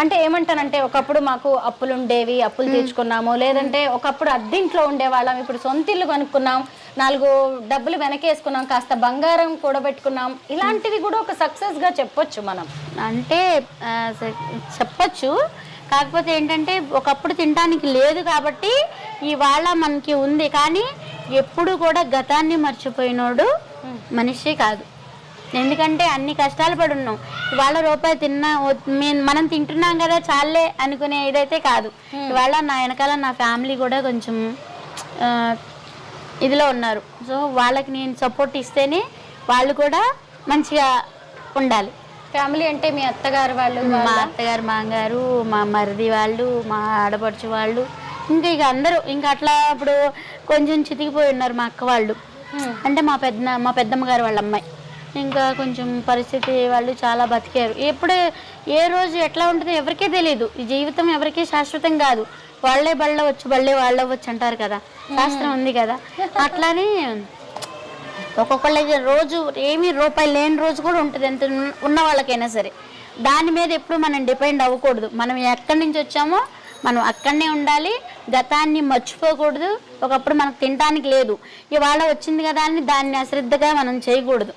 అంటే ఏమంటానంటే ఒకప్పుడు మాకు అప్పులు ఉండేవి, అప్పులు తీర్చుకున్నాము, లేదంటే ఒకప్పుడు అద్దెంట్లో ఉండేవాళ్ళం, ఇప్పుడు సొంత ఇల్లు కొనుక్కున్నాం, 4 డబ్బులు వెనకేసుకున్నాం, కాస్త బంగారం కూడబెట్టుకున్నాం, ఇలాంటివి కూడా ఒక సక్సెస్గా చెప్పొచ్చు మనం. అంటే చెప్పచ్చు. కాకపోతే ఏంటంటే ఒకప్పుడు తినడానికి లేదు కాబట్టి ఇవాళ మనకి ఉంది. కానీ ఎప్పుడు కూడా గతాన్ని మర్చిపోయినోడు మనిషి కాదు. ఎందుకంటే అన్ని కష్టాలు పడి ఉన్నాం. ఇవాళ రూపాయి తిన్నా మనం తింటున్నాం కదా చాలే అనుకునే ఇదైతే కాదు. ఇవాళ నా వెనకాల నా ఫ్యామిలీ కూడా కొంచెం ఇదిలో ఉన్నారు. సో వాళ్ళకి నేను సపోర్ట్ ఇస్తేనే వాళ్ళు కూడా మంచిగా ఉండాలి. ఫ్యామిలీ అంటే మీ అత్తగారు వాళ్ళు, మా అత్తగారు, మామగారు, మా మరిది వాళ్ళు, మా ఆడపడుచు వాళ్ళు, ఇంకా అందరూ ఇంకా అట్లా ఇప్పుడు కొంచెం చితికిపోయి ఉన్నారు మా అక్క వాళ్ళు. అంటే మా పెద్దమ్మ గారు వాళ్ళ అమ్మాయి ఇంకా కొంచెం పరిస్థితి వాళ్ళు చాలా బతికారు. ఎప్పుడు ఏ రోజు ఎట్లా ఉంటుందో ఎవరికే తెలియదు. ఈ జీవితం ఎవరికీ శాశ్వతం కాదు. వాళ్ళే బళ్ళవచ్చు, బళ్ళే వాళ్ళవచ్చు అంటారు కదా, శాస్త్రం ఉంది కదా. అట్లానే ఒక్కొక్కళ్ళకి రోజు ఏమీ రూపాయి లేని రోజు కూడా ఉంటుంది, ఎంత ఉన్న వాళ్ళకైనా సరే. దాని మీద ఎప్పుడు మనం డిపెండ్ అవ్వకూడదు. మనం ఎక్కడి నుంచి వచ్చామో మనం అక్కడనే ఉండాలి. గతాన్ని మర్చిపోకూడదు. ఒకప్పుడు మనకు తినడానికి లేదు, ఇవాళ వచ్చింది కదా అని దాన్ని అశ్రద్ధగా మనం చేయకూడదు.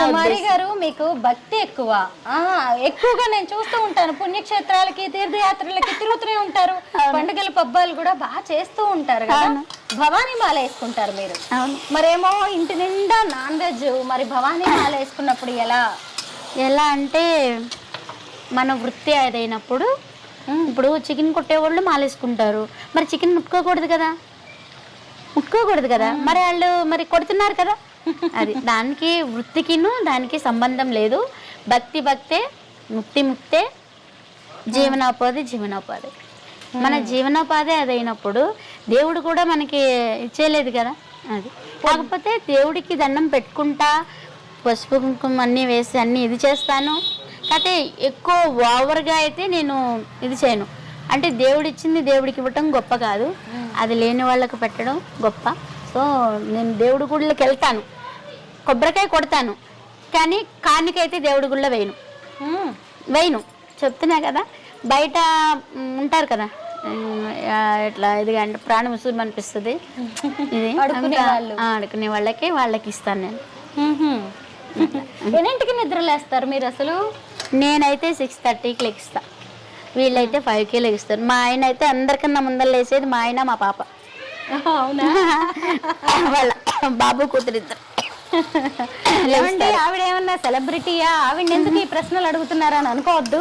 కుమారి గారు మీకు భక్తి ఎక్కువగా నేను చూస్తూ ఉంటాను. పుణ్యక్షేత్రాలకి, తీర్థయాత్రలకి తిరుగుతూనే ఉంటారు. పండుగల పబ్బాలు కూడా బాగా చేస్తూ ఉంటారు కదా. భవానీ మాల వేసుకుంటారు మీరు. మరేమో ఇంటి నిండా నాన్ వెజ్. మరి భవానీ మాల వేసుకున్నప్పుడు ఎలా అంటే మన వృత్తి అదైనప్పుడు, ఇప్పుడు చికెన్ కొట్టేవాళ్ళు మాలేసుకుంటారు. మరి చికెన్ ముట్టుకోకూడదు కదా, మరి వాళ్ళు మరి కొడుతున్నారు కదా. అది దానికి వృత్తికిను దానికి సంబంధం లేదు. భక్తే, ముక్తే, జీవనోపాధి. మన జీవనోపాధి అదైనప్పుడు దేవుడు కూడా మనకి ఇచ్చేయలేదు కదా. అది కాకపోతే దేవుడికి దండం పెట్టుకుంటా, పసుపు కుంకుమ అన్నీ వేసి అన్నీ ఇది చేస్తాను. కాకపోతే ఎక్కువ ఓవర్గా అయితే నేను ఇది చేయను. అంటే దేవుడు ఇచ్చింది దేవుడికి ఇవ్వటం గొప్ప కాదు, అది లేని వాళ్ళకి పెట్టడం గొప్ప. సో నేను దేవుడి గుళ్ళకి వెళ్తాను, కొబ్బరికాయ కొడతాను, కానీ కానికైతే దేవుడి గుళ్ళ వేయను. చెప్తున్నా కదా, బయట ఉంటారు కదా ఇట్లా ఇది అంటే ప్రాణం ఉసురు అనిపిస్తుంది. ఇది అడుకునే వాళ్ళకి ఇస్తాను నేను. ఎన్నింటికి నిద్రలేస్తారు మీరు అసలు? నేనైతే 6:30కి లెగిస్తా, వీళ్ళైతే 5కి లెగిస్తారు. మా ఆయన అయితే అందరికన్నా ముందర లేసేది మా ఆయన, మా పాప. అవునా? వాళ్ళ బాబు కూతురిద్దరు. ఏమండి, ఆవిడ ఏమన్నా సెలబ్రిటీయా? ఆవిడ ఎందుకు ఈ ప్రశ్నలు అడుగుతున్నారని అనుకోవద్దు.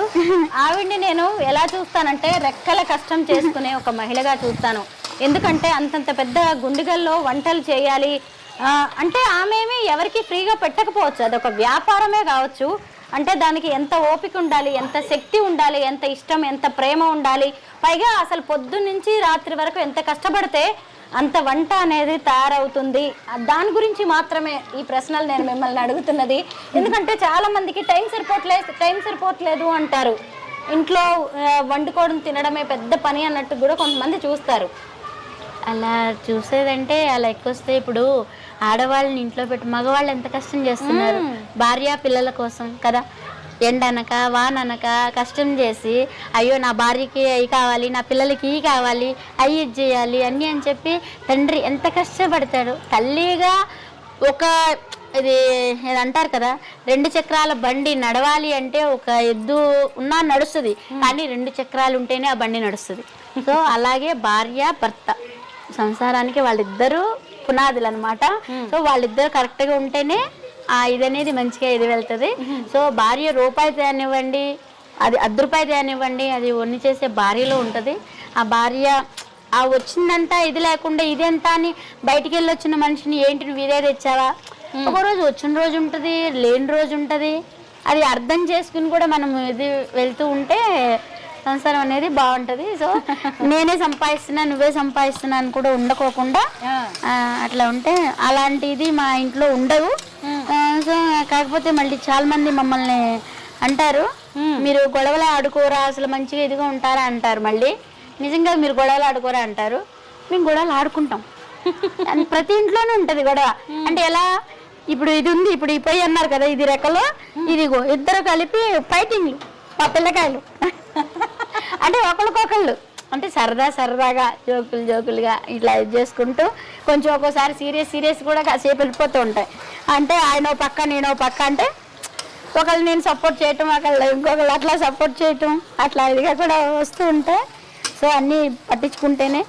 ఆవిడ్ని నేను ఎలా చూస్తానంటే రెక్కల కష్టం చేసుకునే ఒక మహిళగా చూస్తాను. ఎందుకంటే అంతంత పెద్ద గుండిగల్లో వంటలు చేయాలి అంటే ఆమెమి ఎవరికి ఫ్రీగా పెట్టకపోవచ్చు. అదొక వ్యాపారమే కావచ్చు. అంటే దానికి ఎంత ఓపిక ఉండాలి, ఎంత శక్తి ఉండాలి, ఎంత ఇష్టం, ఎంత ప్రేమ ఉండాలి. పైగా అసలు పొద్దున్న నుంచి రాత్రి వరకు ఎంత కష్టపడితే అంత వంట అనేది తయారవుతుంది. దాని గురించి మాత్రమే ఈ ప్రశ్నలు నేను మిమ్మల్ని అడుగుతున్నది. ఎందుకంటే చాలా మందికి టైం సరిపోవట్లేదు అంటారు. ఇంట్లో వండుకోవడం తినడమే పెద్ద పని అన్నట్టు కూడా కొంతమంది చూస్తారు. అలా చూసేదంటే అలా ఎక్కువ వస్తే ఇప్పుడు ఆడవాళ్ళని ఇంట్లో పెట్టి మగవాళ్ళు ఎంత కష్టం చేస్తున్నారు భార్య పిల్లల కోసం కదా. ఎండనక వాననక కష్టం చేసి అయ్యో నా భార్యకి అవి కావాలి, నా పిల్లలకి ఇవి కావాలి, అవి ఇది చేయాలి అన్నీ అని చెప్పి తండ్రి ఎంత కష్టపడతాడు. తల్లిగా ఒక ఇది అంటారు కదా, 2 చక్రాల బండి నడవాలి అంటే ఒక ఎద్దు ఉన్నా నడుస్తుంది, కానీ 2 చక్రాలు ఉంటేనే ఆ బండి నడుస్తుంది. సో అలాగే భార్య భర్త సంసారానికి వాళ్ళిద్దరూ పునాదులు అనమాట. సో వాళ్ళిద్దరు కరెక్ట్గా ఉంటేనే ఆ ఇది అనేది మంచిగా ఇది వెళ్తుంది. సో భార్య రూపాయి తేనివ్వండి, అది 10 రూపాయలు తేనివ్వండి, అది వన్ని చేసే భార్యలో ఉంటుంది. ఆ భార్య ఆ వచ్చిందంతా ఇది లేకుండా ఇదెంత అని బయటికి వెళ్ళి వచ్చిన మనిషిని ఏంటి నువ్వు ఇదే తెచ్చావా, ఒకరోజు వచ్చిన రోజు ఉంటుంది, లేని రోజు ఉంటుంది. అది అర్థం చేసుకుని కూడా మనం ఇది వెళ్తూ ఉంటే సంసారం అనేది బాగుంటుంది. సో నేనే సంపాదిస్తున్నా నువ్వే సంపాదిస్తున్నా అని కూడా ఉండకోకుండా అట్లా ఉంటే అలాంటిది మా ఇంట్లో ఉండవు. సో కాకపోతే మళ్ళీ చాలా మంది మమ్మల్ని అంటారు, మీరు గొడవలు ఆడుకోరా, అసలు మంచిగా ఇదిగా ఉంటారా అంటారు. మళ్ళీ నిజంగా మీరు గొడవలు ఆడుకోరా అంటారు. మేము గొడవలు ఆడుకుంటాం. ప్రతి ఇంట్లోనే ఉంటుంది గొడవ. అంటే ఎలా ఇప్పుడు ఇది ఉంది, ఇప్పుడు ఈ పొయ్యి అన్నారు కదా, ఇది రెక్కలో, ఇదిగో ఇద్దరు కలిపి ఫైటింగ్లు మా పిల్లకాయలు. అంటే ఒకళ్ళకొకళ్ళు అంటే సరదాగా జోకులుగా ఇట్లా ఇది చేసుకుంటూ కొంచెం ఒక్కోసారి సీరియస్ కూడా కాసేపు వెళ్ళిపోతూ ఉంటాయి. అంటే ఆయన పక్క నేను పక్క, అంటే ఒకళ్ళు నేను సపోర్ట్ చేయటం, ఇంకొకళ్ళు అట్లా సపోర్ట్ చేయటం, అట్లా ఇదిగా కూడా వస్తూ ఉంటాయి. సో అన్నీ పట్టించుకుంటేనే.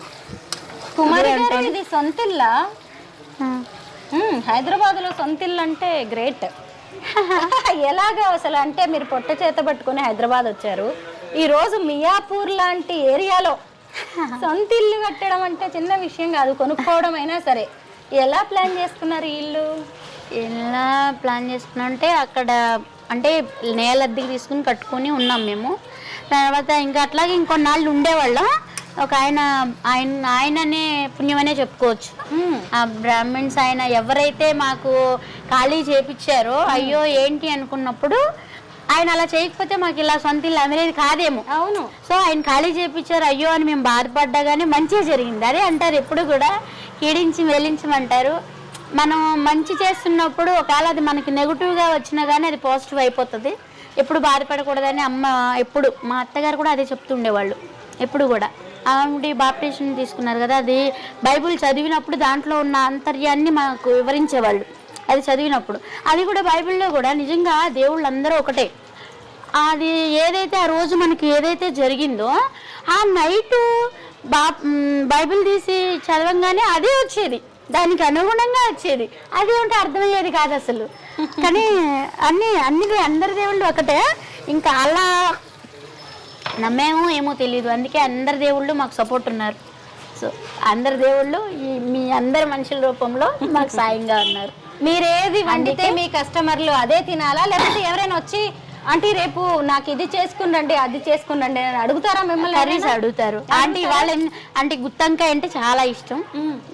కుమారి గారు ఇది సొంతిల్లా? హైదరాబాద్లో సొంతిల్లు అంటే గ్రేట్. ఎలాగా అసలు? అంటే మీరు పొట్ట చేత పట్టుకుని హైదరాబాద్ వచ్చారు, ఈ రోజు మియాపూర్ లాంటి ఏరియాలో సొంత ఇల్లు కట్టడం అంటే చిన్న విషయం కాదు, కొనుక్కోవడం అయినా సరే. ఎలా ప్లాన్ చేసుకున్నారు ఈ ఇల్లు? ఎలా ప్లాన్ చేసుకున్నాం అంటే అక్కడ అంటే నేల అద్దెకి తీసుకుని కట్టుకొని ఉన్నాం మేము. తర్వాత ఇంకా అట్లాగే ఇంకొన్నాళ్ళు ఉండేవాళ్ళం. ఒక ఆయననే పుణ్యమనే చెప్పుకోవచ్చు. ఆ బ్రాహ్మణ్స్ ఆయన ఎవరైతే మాకు ఖాళీ చేపించారో అయ్యో ఏంటి అనుకున్నప్పుడు, ఆయన అలా చేయకపోతే మాకు ఇలా సొంత ఇల్లు అమ్మేది కాదేమో. అవును. సో ఆయన ఖాళీ చేయించారు అయ్యో అని మేము బాధపడ్డా కానీ మంచిగా జరిగింది. అదే అంటారు ఎప్పుడు కూడా, కీడించి వెలించమంటారు. మనం మంచి చేస్తున్నప్పుడు ఒకవేళ అది మనకి నెగిటివ్గా వచ్చినా కానీ అది పాజిటివ్ అయిపోతుంది. ఎప్పుడు బాధపడకూడదని అమ్మ ఎప్పుడు, మా అత్తగారు కూడా అదే చెప్తుండేవాళ్ళు ఎప్పుడు కూడా. ఆవిడ బాప్టిజం తీసుకున్నారు కదా, అది బైబుల్ చదివినప్పుడు దాంట్లో ఉన్న ఆంతర్యాన్ని మాకు వివరించేవాళ్ళు. అది చదివినప్పుడు అది కూడా బైబిల్లో కూడా నిజంగా దేవుళ్ళు అందరూ ఒకటే. అది ఏదైతే ఆ రోజు మనకి ఏదైతే జరిగిందో ఆ నైటు బైబిల్ తీసి చదవంగానే అదే వచ్చేది, దానికి అనుగుణంగా వచ్చేది. అదేంటో అర్థమయ్యేది కాదు అసలు. కానీ అందరి దేవుళ్ళు ఒకటే. ఇంకా అలా నమ్మేమో ఏమో తెలియదు, అందుకే అందరి దేవుళ్ళు మాకు సపోర్ట్ ఉన్నారు. సో అందరి దేవుళ్ళు మీ అందరి మనుషుల రూపంలో మాకు సాయంగా ఉన్నారు. మీరేది వండితే మీ కస్టమర్లు అదే తినాలా, లేకపోతే ఎవరైనా వచ్చి ఆంటీ రేపు నాకు ఇది చేసుకునండి అది చేసుకునండి అని అడుగుతారా మిమ్మల్ని? కర్రీస్ అడుగుతారు. ఆంటీ ఆంటీ గుత్తంకాయ అంటే చాలా ఇష్టం,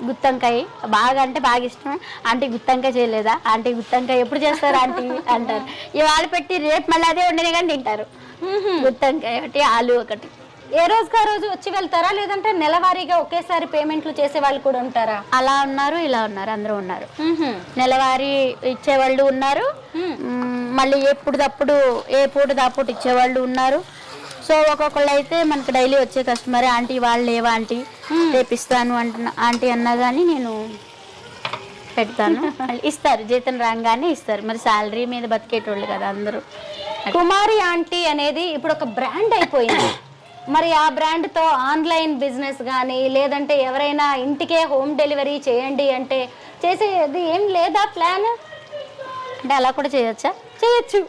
గుత్తంకాయ బాగా అంటే బాగా ఇష్టం. ఆంటీ గుత్తంకాయ చేయలేదా, ఆంటీ గుత్తంకాయ ఎప్పుడు చేస్తారు ఆంటీ అంటారు. ఇవాళ పెట్టి రేపు మళ్ళీ అదే వండిన కానీ తింటారు. గుత్తంకాయ ఒకటి, ఆలు ఒకటి. ఏ రోజుగా రోజు వచ్చి వెళ్తారా, లేదంటే నెలవారీగా ఒకేసారి పేమెంట్లు చేసే వాళ్ళు కూడా ఉంటారా? అలా ఉన్నారు, ఇలా ఉన్నారు, అందరూ ఉన్నారు. నెలవారీ ఇచ్చేవాళ్ళు ఉన్నారు, మళ్ళీ ఎప్పుడుదప్పుడు ఏ పూట దాపూట ఇచ్చేవాళ్ళు ఉన్నారు. సో ఒక్కొక్కళ్ళు అయితే మనకు డైలీ వచ్చే కస్టమర్ ఆంటీ వాళ్ళు లేవా ఆంటీ రేపు ఇస్తాను అంటున్నా, ఆంటీ అన్నా కానీ నేను పెడతాను. ఇస్తారు, జీతం రాగానే ఇస్తారు. మరి శాలరీ మీద బతికేటోళ్ళు కదా అందరూ. కుమారి ఆంటీ అనేది ఇప్పుడు ఒక బ్రాండ్ అయిపోయింది. మరి ఆ బ్రాండ్తో ఆన్లైన్ బిజినెస్ కానీ, లేదంటే ఎవరైనా ఇంటికే హోమ్ డెలివరీ చేయండి అంటే చేసేది ఏం లేదా ప్లాన్? అంటే అలా కూడా చేయొచ్చా? చేయొచ్చు.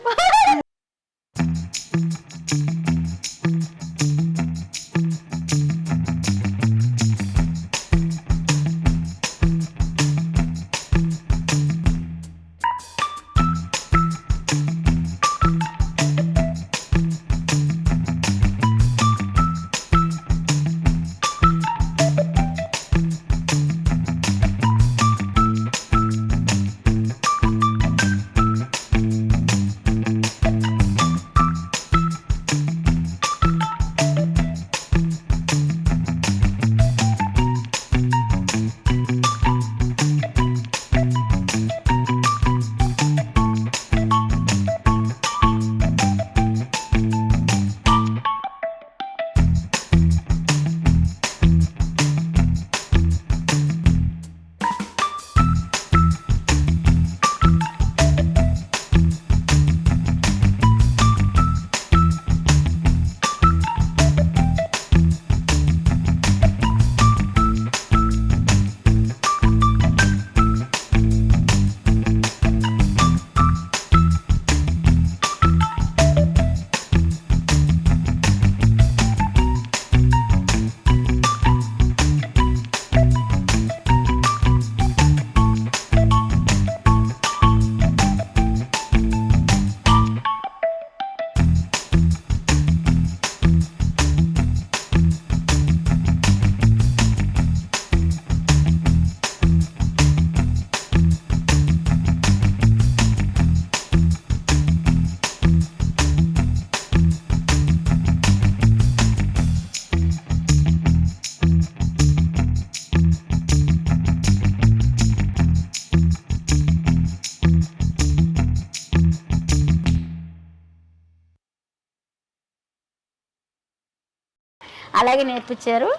అలాగే నేర్పించారు.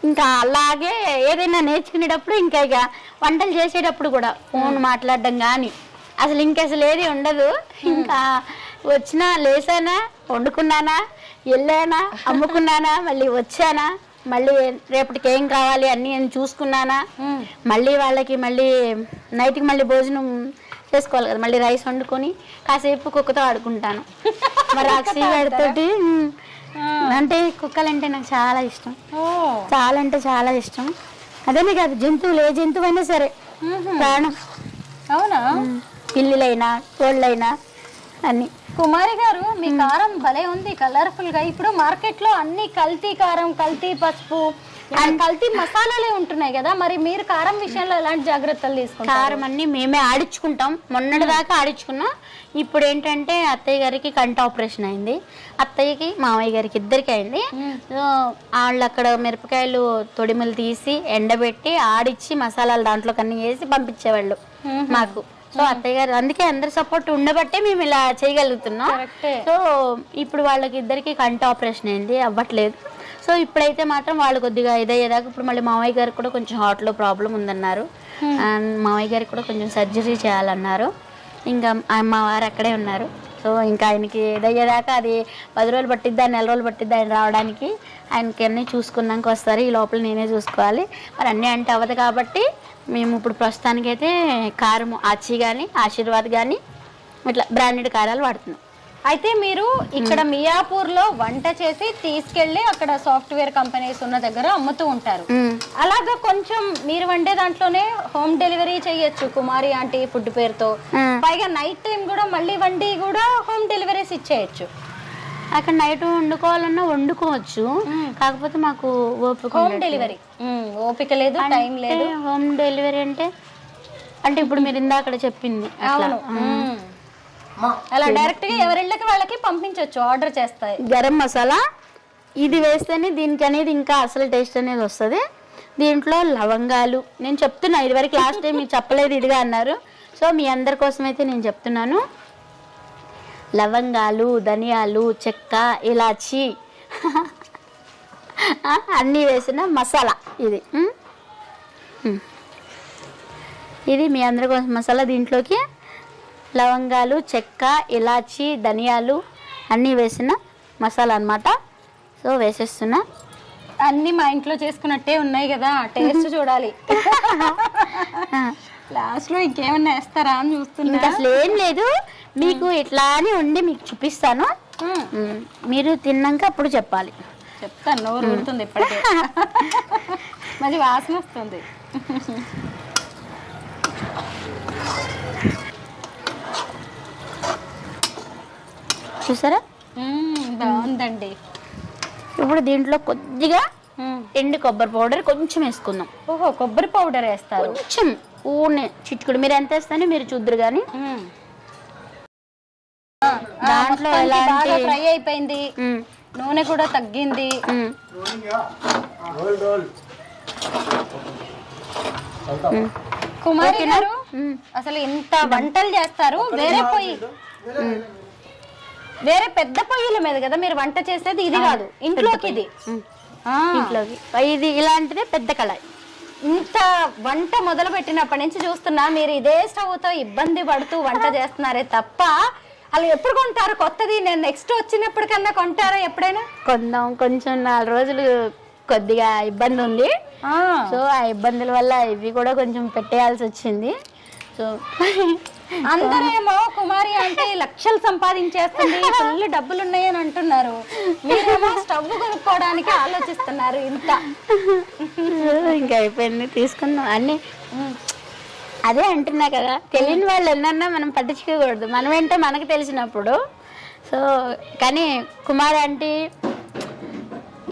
ఇంకా అలాగే ఏదైనా నేర్చుకునేటప్పుడు ఇంకా ఇక వంటలు చేసేటప్పుడు కూడా ఫోన్ మాట్లాడడం కానీ అసలు ఏది ఉండదు. ఇంకా వచ్చినా లేసానా, వండుకున్నానా, వెళ్ళానా, అమ్ముకున్నానా, మళ్ళీ వచ్చానా, మళ్ళీ రేపటికి ఏం కావాలి అన్నీ నేను చూసుకున్నానా, మళ్ళీ వాళ్ళకి మళ్ళీ నైట్కి మళ్ళీ భోజనం చేసుకోవాలి కదా, మళ్ళీ రైస్ వండుకొని కాసేపు కుక్కతో ఆడుకుంటాను. మరి అక్షయతోటి అంటే కుక్కలంటే నాకు చాలా ఇష్టం, చాలా అంటే చాలా ఇష్టం. అదేనే కాదు, జంతువులు ఏ జంతువు అయినా సరే ప్రాణం. అవునా? పిల్లులైనా కోళ్ళైనా అన్ని. కుమారి గారు, మీ కారం భలే ఉంది, కలర్ఫుల్ గా. ఇప్పుడు మార్కెట్ లో అన్ని కల్తీ కారం, కల్తీ పసుపు, కల్తీ మసాలాలే ఉంటున్నాయి కదా, మరి మీరు కారం విషయంలో ఎలాంటి జాగ్రత్తలు తీసుకుంటారు? కారం అన్ని మేమే ఆడించుకుంటాం, మొన్నటి దాకా ఆడించుకున్నాం. ఇప్పుడు ఏంటంటే అత్తయ్య గారికి కంటి ఆపరేషన్ అయింది, అత్తయ్యకి మామయ్య గారికి ఇద్దరికి అయింది. వాళ్ళు అక్కడ మిరపకాయలు తొడిమలు తీసి ఎండబెట్టి ఆడిచ్చి మసాలాలు దాంట్లో కన్నీ వేసి పంపించేవాళ్ళు మాకు. సో అత్తయ్య గారు అందుకే అందరి సపోర్ట్ ఉండబట్టే మేము ఇలా చేయగలుగుతున్నాం. సో ఇప్పుడు వాళ్ళకి ఇద్దరికి కంటి ఆపరేషన్ అయింది, అవ్వట్లేదు. సో ఇప్పుడైతే మాత్రం వాళ్ళు కొద్దిగా ఇదయ్యేదాకా, ఇప్పుడు మళ్ళీ మామయ్య గారికి కూడా కొంచెం హార్ట్లో ప్రాబ్లం ఉందన్నారు, అండ్ మామయ్య గారికి కూడా కొంచెం సర్జరీ చేయాలన్నారు. ఇంకా మా వారు అక్కడే ఉన్నారు. సో ఇంకా ఆయనకి ఇదయ్యేదాకా అది 10 రోజులు పట్టిద్దా, 9 రోజులు పట్టిద్దా ఆయన రావడానికి. ఆయనకి అన్నీ చూసుకున్నాక వస్తారు, ఈ లోపల నేనే చూసుకోవాలి. మరి అన్నీ అంటే అవ్వదు కాబట్టి మేము ఇప్పుడు ప్రస్తుతానికైతే కారం ఆచి కానీ ఆశీర్వాద్ కానీ ఇట్లా బ్రాండెడ్ కారాలు వాడుతున్నాం. అయితే మీరు ఇక్కడ మియాపూర్లో వంట చేసి తీసుకెళ్లి అక్కడ సాఫ్ట్వేర్ కంపెనీస్ ఉన్న దగ్గర అమ్ముతూ ఉంటారు. అలాగా కొంచెం మీరు వండే దాంట్లోనే హోమ్ డెలివరీ చేయొచ్చు కుమారి ఆంటీ ఫుడ్ పేరుతో. పైగా నైట్ టైం కూడా మళ్ళీ వండి కూడా హోమ్ డెలివరీస్ ఇచ్చేయచ్చు. అక్కడ నైట్ వండుకోవాలన్నా వండుకోవచ్చు, కాకపోతే మాకు ఓపిక, హోమ్ డెలివరీ ఓపిక లేదు, టైం లేదు. హోమ్ డెలివరీ అంటే ఇప్పుడు మీరు ఇందాక చెప్పింది అలా డైరెక్ట్ గా ఎవరిళ్ళకి వాళ్ళకి పంపించవచ్చు, ఆర్డర్ చేస్తాయి. గరం మసాలా ఇది వేస్తేనే దీనికి అనేది ఇంకా అసలు టేస్ట్ అనేది వస్తుంది. దీంట్లో లవంగాలు నేను చెప్తున్నా, ఇదివరకు లాస్ట్ టైం మీరు చెప్పలేదు ఇదిగా అన్నారు. సో మీ అందరి కోసం అయితే నేను చెప్తున్నాను, లవంగాలు, ధనియాలు, చెక్క, ఇలాచి అన్నీ వేసిన మసాలా ఇది. ఇది మీ అందరి కోసం మసాలా. దీంట్లోకి లవంగాలు, చెక్క, ఇలాచి, ధనియాలు అన్నీ వేసిన మసాలా అన్నమాట. సో వేసేస్తున్నా. అన్ని మా ఇంట్లో చేసుకున్నట్టే ఉన్నాయి కదా, టేస్ట్ చూడాలి. లాస్ట్ లో ఇంకేమన్నా వేస్తారా అని చూస్తున్నా. ఇంకా అసలు ఏం లేదు, మీకు ఇట్లానే ఉండి మీకు చూపిస్తాను, మీరు తిన్నాక అప్పుడు చెప్పాలి. చెప్తాను, నోరు ఊరుతుంది ఇప్పటికే, మంచి వాసన వస్తుంది. చూసారా, బాగుందండి. ఇప్పుడు దీంట్లో కొద్దిగా ఎండు కొబ్బరి పౌడర్ కొంచెం వేసుకుందాం. ఓహో, కొబ్బరి పౌడర్ వేస్తారు కొంచెం, ఊనే చిట్టుకుడు. మీరు ఎంత వేస్తానో మీరు చూద్దరు కానీ. దాంట్లో బాగా ఫ్రై అయిపోయింది, నూనె కూడా తగ్గింది. కుమారి గారు అసలు ఇంత వంటలు చేస్తారు, వేరే పెద్ద పొయ్యిల మీద కదా మీరు వంట చేసేది, ఇది కాదు ఇంట్లోకి, ఇది ఇంట్లోకి ఇది ఇలాంటిదే పెద్ద కళాయి. ఇంత వంట మొదలు పెట్టినప్పటి నుంచి చూస్తున్నా మీరు ఇదే స్టవ్తో ఇబ్బంది పడుతూ వంట చేస్తున్నారే తప్ప అలా ఎప్పుడు కొంటారు కొత్తది? నేను నెక్స్ట్ వచ్చినప్పటికన్నా కొంటారా ఎప్పుడైనా? కొందాం, కొంచెం 4 రోజులు కొద్దిగా ఇబ్బంది ఉంది. సో ఆ ఇబ్బందుల వల్ల ఇవి కూడా కొంచెం పెట్టేయాల్సి వచ్చింది. సో అందరేమో కుమారి అంటే లక్షలు సంపాదించేస్తుంది, ఫుల్ డబ్బులు ఉన్నాయని అంటున్నారు, మీరేమో స్టవ్ కొనుక్కోవడానికి ఆలోచిస్తున్నారు. ఇంత ఇంకా అయిపోయింది, తీసుకుందాం అన్ని. అదే అంటున్నా కదా, తెలియని వాళ్ళు ఎన్నన్నా మనం పట్టించుకోకూడదు, మనం ఏంటో మనకు తెలిసినప్పుడు. సో కానీ కుమారి ఆంటీ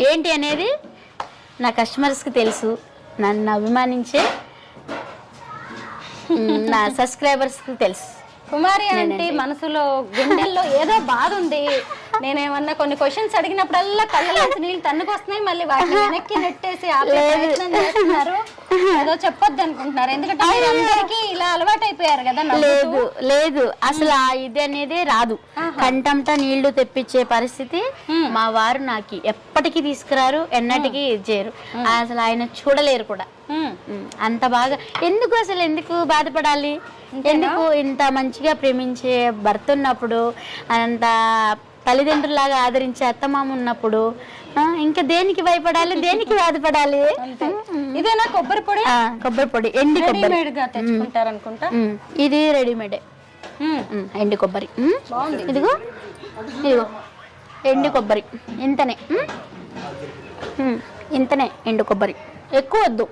ఏంటి అనేది నా కస్టమర్స్కి తెలుసు, నన్ను అభిమానించే నా సబ్స్క్రైబర్స్కి తెలుసు. కుమారి ఆంటీ మనసులో గుండెల్లో ఏదో బాధ ఉంది, నేనేమన్నా కొన్ని క్వశ్చన్స్ అడిగినప్పుడల్లా కళ్ళలోంచి నీళ్ళు తన్నుకొస్తున్నాయి, మళ్ళీ వాటిని వెనక్కి నెట్టేసి ఆపే ప్రయత్నం చేస్తున్నారు. ఏదో చెప్పొద్దు అనుకుంటున్నారు, ఎందుకంటే మీరు అందరికీ ఇలా అలవాటు అయిపోయారు కదా. లేదు లేదు, అసలు ఆ ఇది అనేది రాదు. కంటంట నీళ్లు తెప్పించే పరిస్థితి మా వారు నాకు ఎప్పటికీ తీసుకురారు, ఎన్నటికీ చేయరు. అసలు ఆయన చూడలేరు కూడా. అంత బాగా ఎందుకు బాధపడాలి, ఎందుకు ఇంత మంచిగా ప్రేమించే భర్త ఉన్నప్పుడు, అంత తల్లిదండ్రులాగా ఆదరించే అత్తమామ ఉన్నప్పుడు ఇంకా దేనికి భయపడాలి, దేనికి బాధపడాలి? ఇదేనా కొబ్బరి పొడి? కొబ్బరి పొడి, ఎండి కొబ్బరి తెచ్చుకుంటారు అనుకుంటా. ఇది రెడీమేడే ఎండి కొబ్బరి. ఇదిగో ఎండి కొబ్బరి ఇంతనే, ఇంతనే ఎండు కొబ్బరి, ఎక్కువ వద్దు.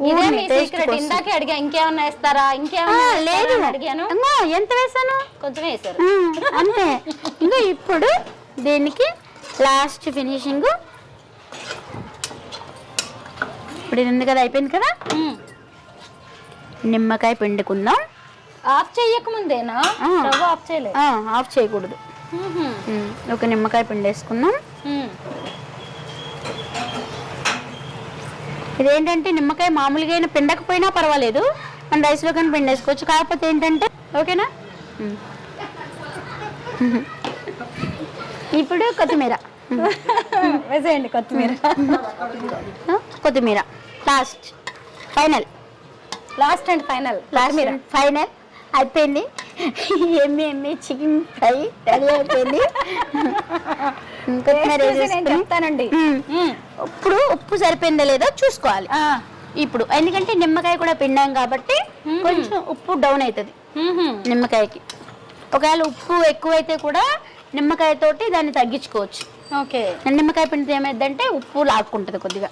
ఇదే మీ సీక్రెట్. ఇందాకే అడిగా ఇంకేమన్నా వేస్తారా, ఇంకేమన్నా లేదు అడిగాను. ఎంత వేసాను? కొంచెం వేసారు అంతే. ఇంకా ఇప్పుడు దీనికి లాస్ట్ ఫినిషింగ్. ఇప్పుడు ఇది ఉంది కదా, అయిపోయింది కదా. నిమ్మకాయ పిండుకుందాం. ఆఫ్ చేయక ముందేనా? ఆఫ్ చేయలేదు, ఆఫ్ చేయకూడదు. ఒక నిమ్మకాయ పిండేసుకుందాం. ఇదేంటంటే నిమ్మకాయ మామూలుగా అయినా పిండకపోయినా పర్వాలేదు, మన రైస్లో కానీ పిండేసుకోవచ్చు. కాకపోతే ఏంటంటే ఓకేనా. ఇప్పుడు కొత్తిమీర వేసేయండి. కొత్తిమీర లాస్ట్ అండ్ ఫైనల్ అయిపోయింది. ఎమ్మి చికెన్ ఫ్రై రెడీ అయిపోయింది. చెప్తానండి. ఇప్పుడు ఉప్పు సరిపోయిందో లేదో చూసుకోవాలి ఇప్పుడు, ఎందుకంటే నిమ్మకాయ కూడా పిండాం కాబట్టి కొంచెం ఉప్పు డౌన్ అవుతుంది నిమ్మకాయకి. ఒకవేళ ఉప్పు ఎక్కువైతే కూడా నిమ్మకాయ తోటి దాన్ని తగ్గించుకోవచ్చు. ఓకే, నిమ్మకాయ పిండితే ఏమైందంటే ఉప్పు లాక్కుంటుంది కొద్దిగా.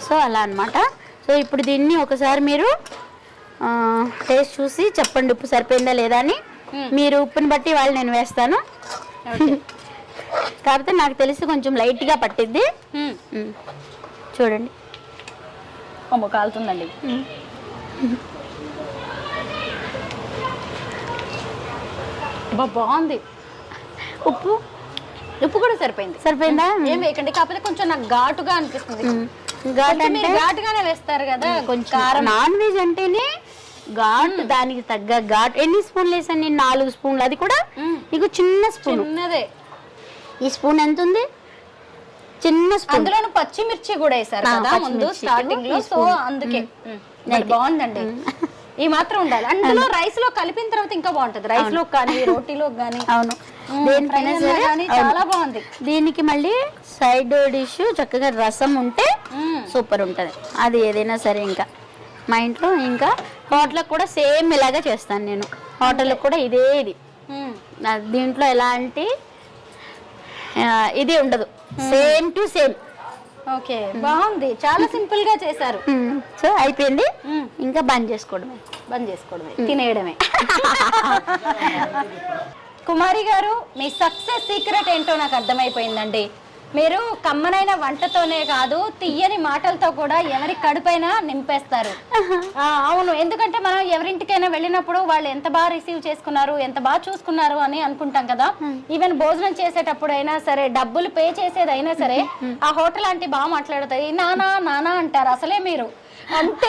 సో అలా అన్నమాట. సో ఇప్పుడు దీన్ని ఒకసారి మీరు టేస్ట్ చూసి చెప్పండి ఉప్పు సరిపోయిందా లేదా అని. మీరు ఉప్పుని బట్టి వాళ్ళు నేను వేస్తాను. కాకపోతే నాకు తెలిసి కొంచెం లైట్గా పట్టిద్ది. చూడండి, అమ్మో కాలుతుందండి. బాగుంది. ఉప్పు కూడా సరిపోయిందా? ఏం వేయకండి, కాకపోతే కొంచెం నాకు ఘాటుగా అనిపిస్తుంది. ఘాటుగానే వేస్తారు కదా కొంచెం. నాన్ వెజ్ అంటేనే ఘాటు, దానికి తగ్గ ఘాటు. ఎన్ని స్పూన్లు వేసాను నేను? 4 స్పూన్లు. అది కూడా నీకు చిన్న స్పూన్. చిన్నదే. ఈ స్పూన్ ఎంత ఉంది? చిన్న స్పూన్. అందులో పచ్చిమిర్చి కూడా వేసారు కదా ముందు స్టార్టింగ్ లో, సో అందుకే బాగుందండి. ఈ మాత్రం ఉండాలి. అందులో రైస్ లో కలిపిన తర్వాత ఇంకా బాగుంటది. రైస్ లో కానీ రోటీలో కానీ. అవును, చాలా బాగుంది. దీనికి మళ్ళీ సైడ్ డిష్ చక్కగా రసం ఉంటే సూపర్ ఉంటది. అది ఏదైనా సరే. ఇంకా మా ఇంట్లో ఇంకా హోటల్కి కూడా సేమ్ ఇలాగే చేస్తాను నేను. హోటల్కి కూడా ఇదే ఇది. దీంట్లో ఎలాంటి ఇది ఉండదు, సేమ్ టు సేమ్. ఓకే, బాగుంది. చాలా సింపుల్ గా చేశారు. సో అయిపోయింది, ఇంకా బంద్ చేసుకోవడమే. తినేయడమే. కుమారి గారు, మీ సక్సెస్ సీక్రెట్ ఏంటో నాకు అర్థమైపోయిందండి. మీరు కమ్మనైన వంటతోనే కాదు, తీయని మాటలతో కూడా ఎవరి కడుపైనా నింపేస్తారు. అవును, ఎందుకంటే మనం ఎవరింటికైనా వెళ్ళినప్పుడు వాళ్ళు ఎంత బాగా రిసీవ్ చేసుకున్నారు, ఎంత బాగా చూసుకున్నారు అని అనుకుంటాం కదా. ఈవెన్ భోజనం చేసేటప్పుడు అయినా సరే, డబ్బులు పే చేసేదైనా సరే, ఆ హోటల్ ఆంటీ బాగా మాట్లాడుతుంది, నానా నానా అంటారు. అసలే మీరు అంటే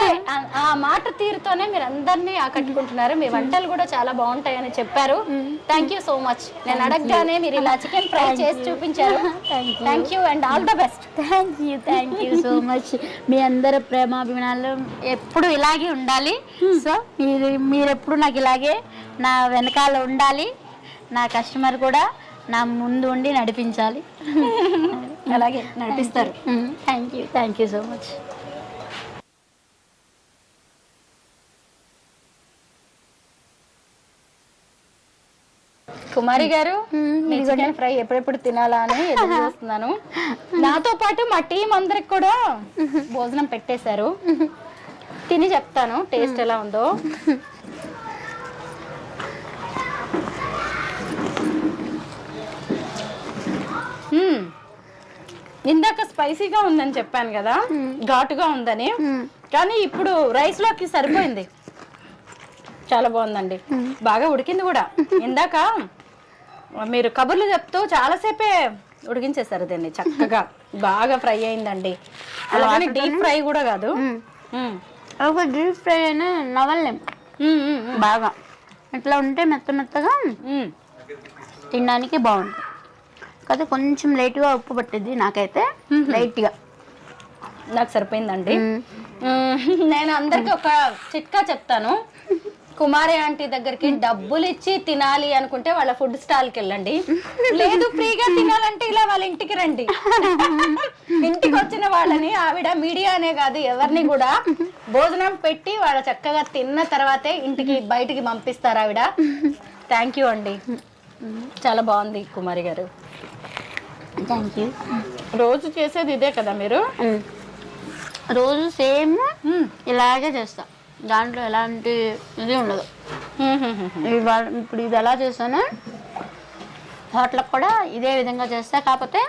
ఆ మాట తీరుతోనే మీరు అందరినీ ఆకట్టుకుంటున్నారు. మీ వంటలు కూడా చాలా బాగుంటాయని చెప్పారు. Thank you so much. నేను అడగగానే మీరు ఇలా చికెన్ ఫ్రై చేసి చూపించారు. Thank you and all the best. Thank you so much. మీ అందరి ప్రేమాభిమానాలు ఎప్పుడు ఇలాగే ఉండాలి. సో మీరు ఎప్పుడు నాకు ఇలాగే నా వెనకాల ఉండాలి. నా కస్టమర్ కూడా నా ముందు ఉండి నడిపించాలి. అలాగే నడిపిస్తారు. Thank you so much. Kumari garu, మీ చికెన్ ఫ్రై ఎప్పుడెప్పుడు తినాలా అని ఎదురు చూస్తున్నాను. నాతో పాటు మా టీం అందరికి కూడా భోజనం పెట్టేశారు. తిని చెప్తాను టేస్ట్ ఎలా ఉందో. ఇందాక స్పైసీగా ఉందని చెప్పాను కదా, ఘాటుగా ఉందని, కానీ ఇప్పుడు రైస్ లోకి సరిపోయింది. చాలా బాగుందండి, బాగా ఉడికింది కూడా. ఇందాక మీరు కబుర్లు చెప్తూ చాలాసేపే ఉడికించేశారు దీన్ని చక్కగా. బాగా ఫ్రై అయిందండి, అలాగే డీప్ ఫ్రై కూడా కాదు. ఒక డీప్ ఫ్రై అయినా నవలేం బాగా ఇట్లా ఉంటే మెత్త మెత్తగా తినడానికి బాగుంటుంది. కాకపోతే కొంచెం లైట్గా ఉప్పు పట్టింది నాకైతే, లైట్గా. నాకు సరిపోయిందండి. నేను అందరికి ఒక చిట్కా చెప్తాను. కుమారి ఆంటీ దగ్గరికి డబ్బులు ఇచ్చి తినాలి అనుకుంటే వాళ్ళ ఫుడ్ స్టాల్కి వెళ్ళండి, లేదు ఫ్రీగా తినాలంటే ఇలా వాళ్ళ ఇంటికి రండి. ఇంటికి వచ్చిన వాళ్ళని ఆవిడ మీడియానే కాదు ఎవరిని కూడా భోజనం పెట్టి వాళ్ళ చక్కగా తిన్న తర్వాతే ఇంటికి బయటికి పంపిస్తారు ఆవిడ. థ్యాంక్ యూ అండి, చాలా బాగుంది కుమారి గారు. Thank you. రోజు చేసేది ఇదే కదా మీరు? రోజు సేమ్ ఇలాగే చేస్తా, దాంట్లో ఎలాంటి ఇది ఉండదు. ఇప్పుడు ఇది ఎలా చేస్తాను హోటల్కి కూడా ఇదే విధంగా చేస్తా, కాకపోతే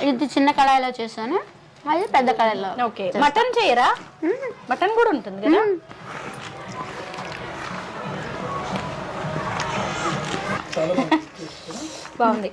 ఇది చిన్న కళాయిలో చేస్తాను, అది పెద్ద కళాయిలో. ఓకే, మటన్ చేయరా? మటన్ కూడా ఉంటుంది కదా. బాగుంది.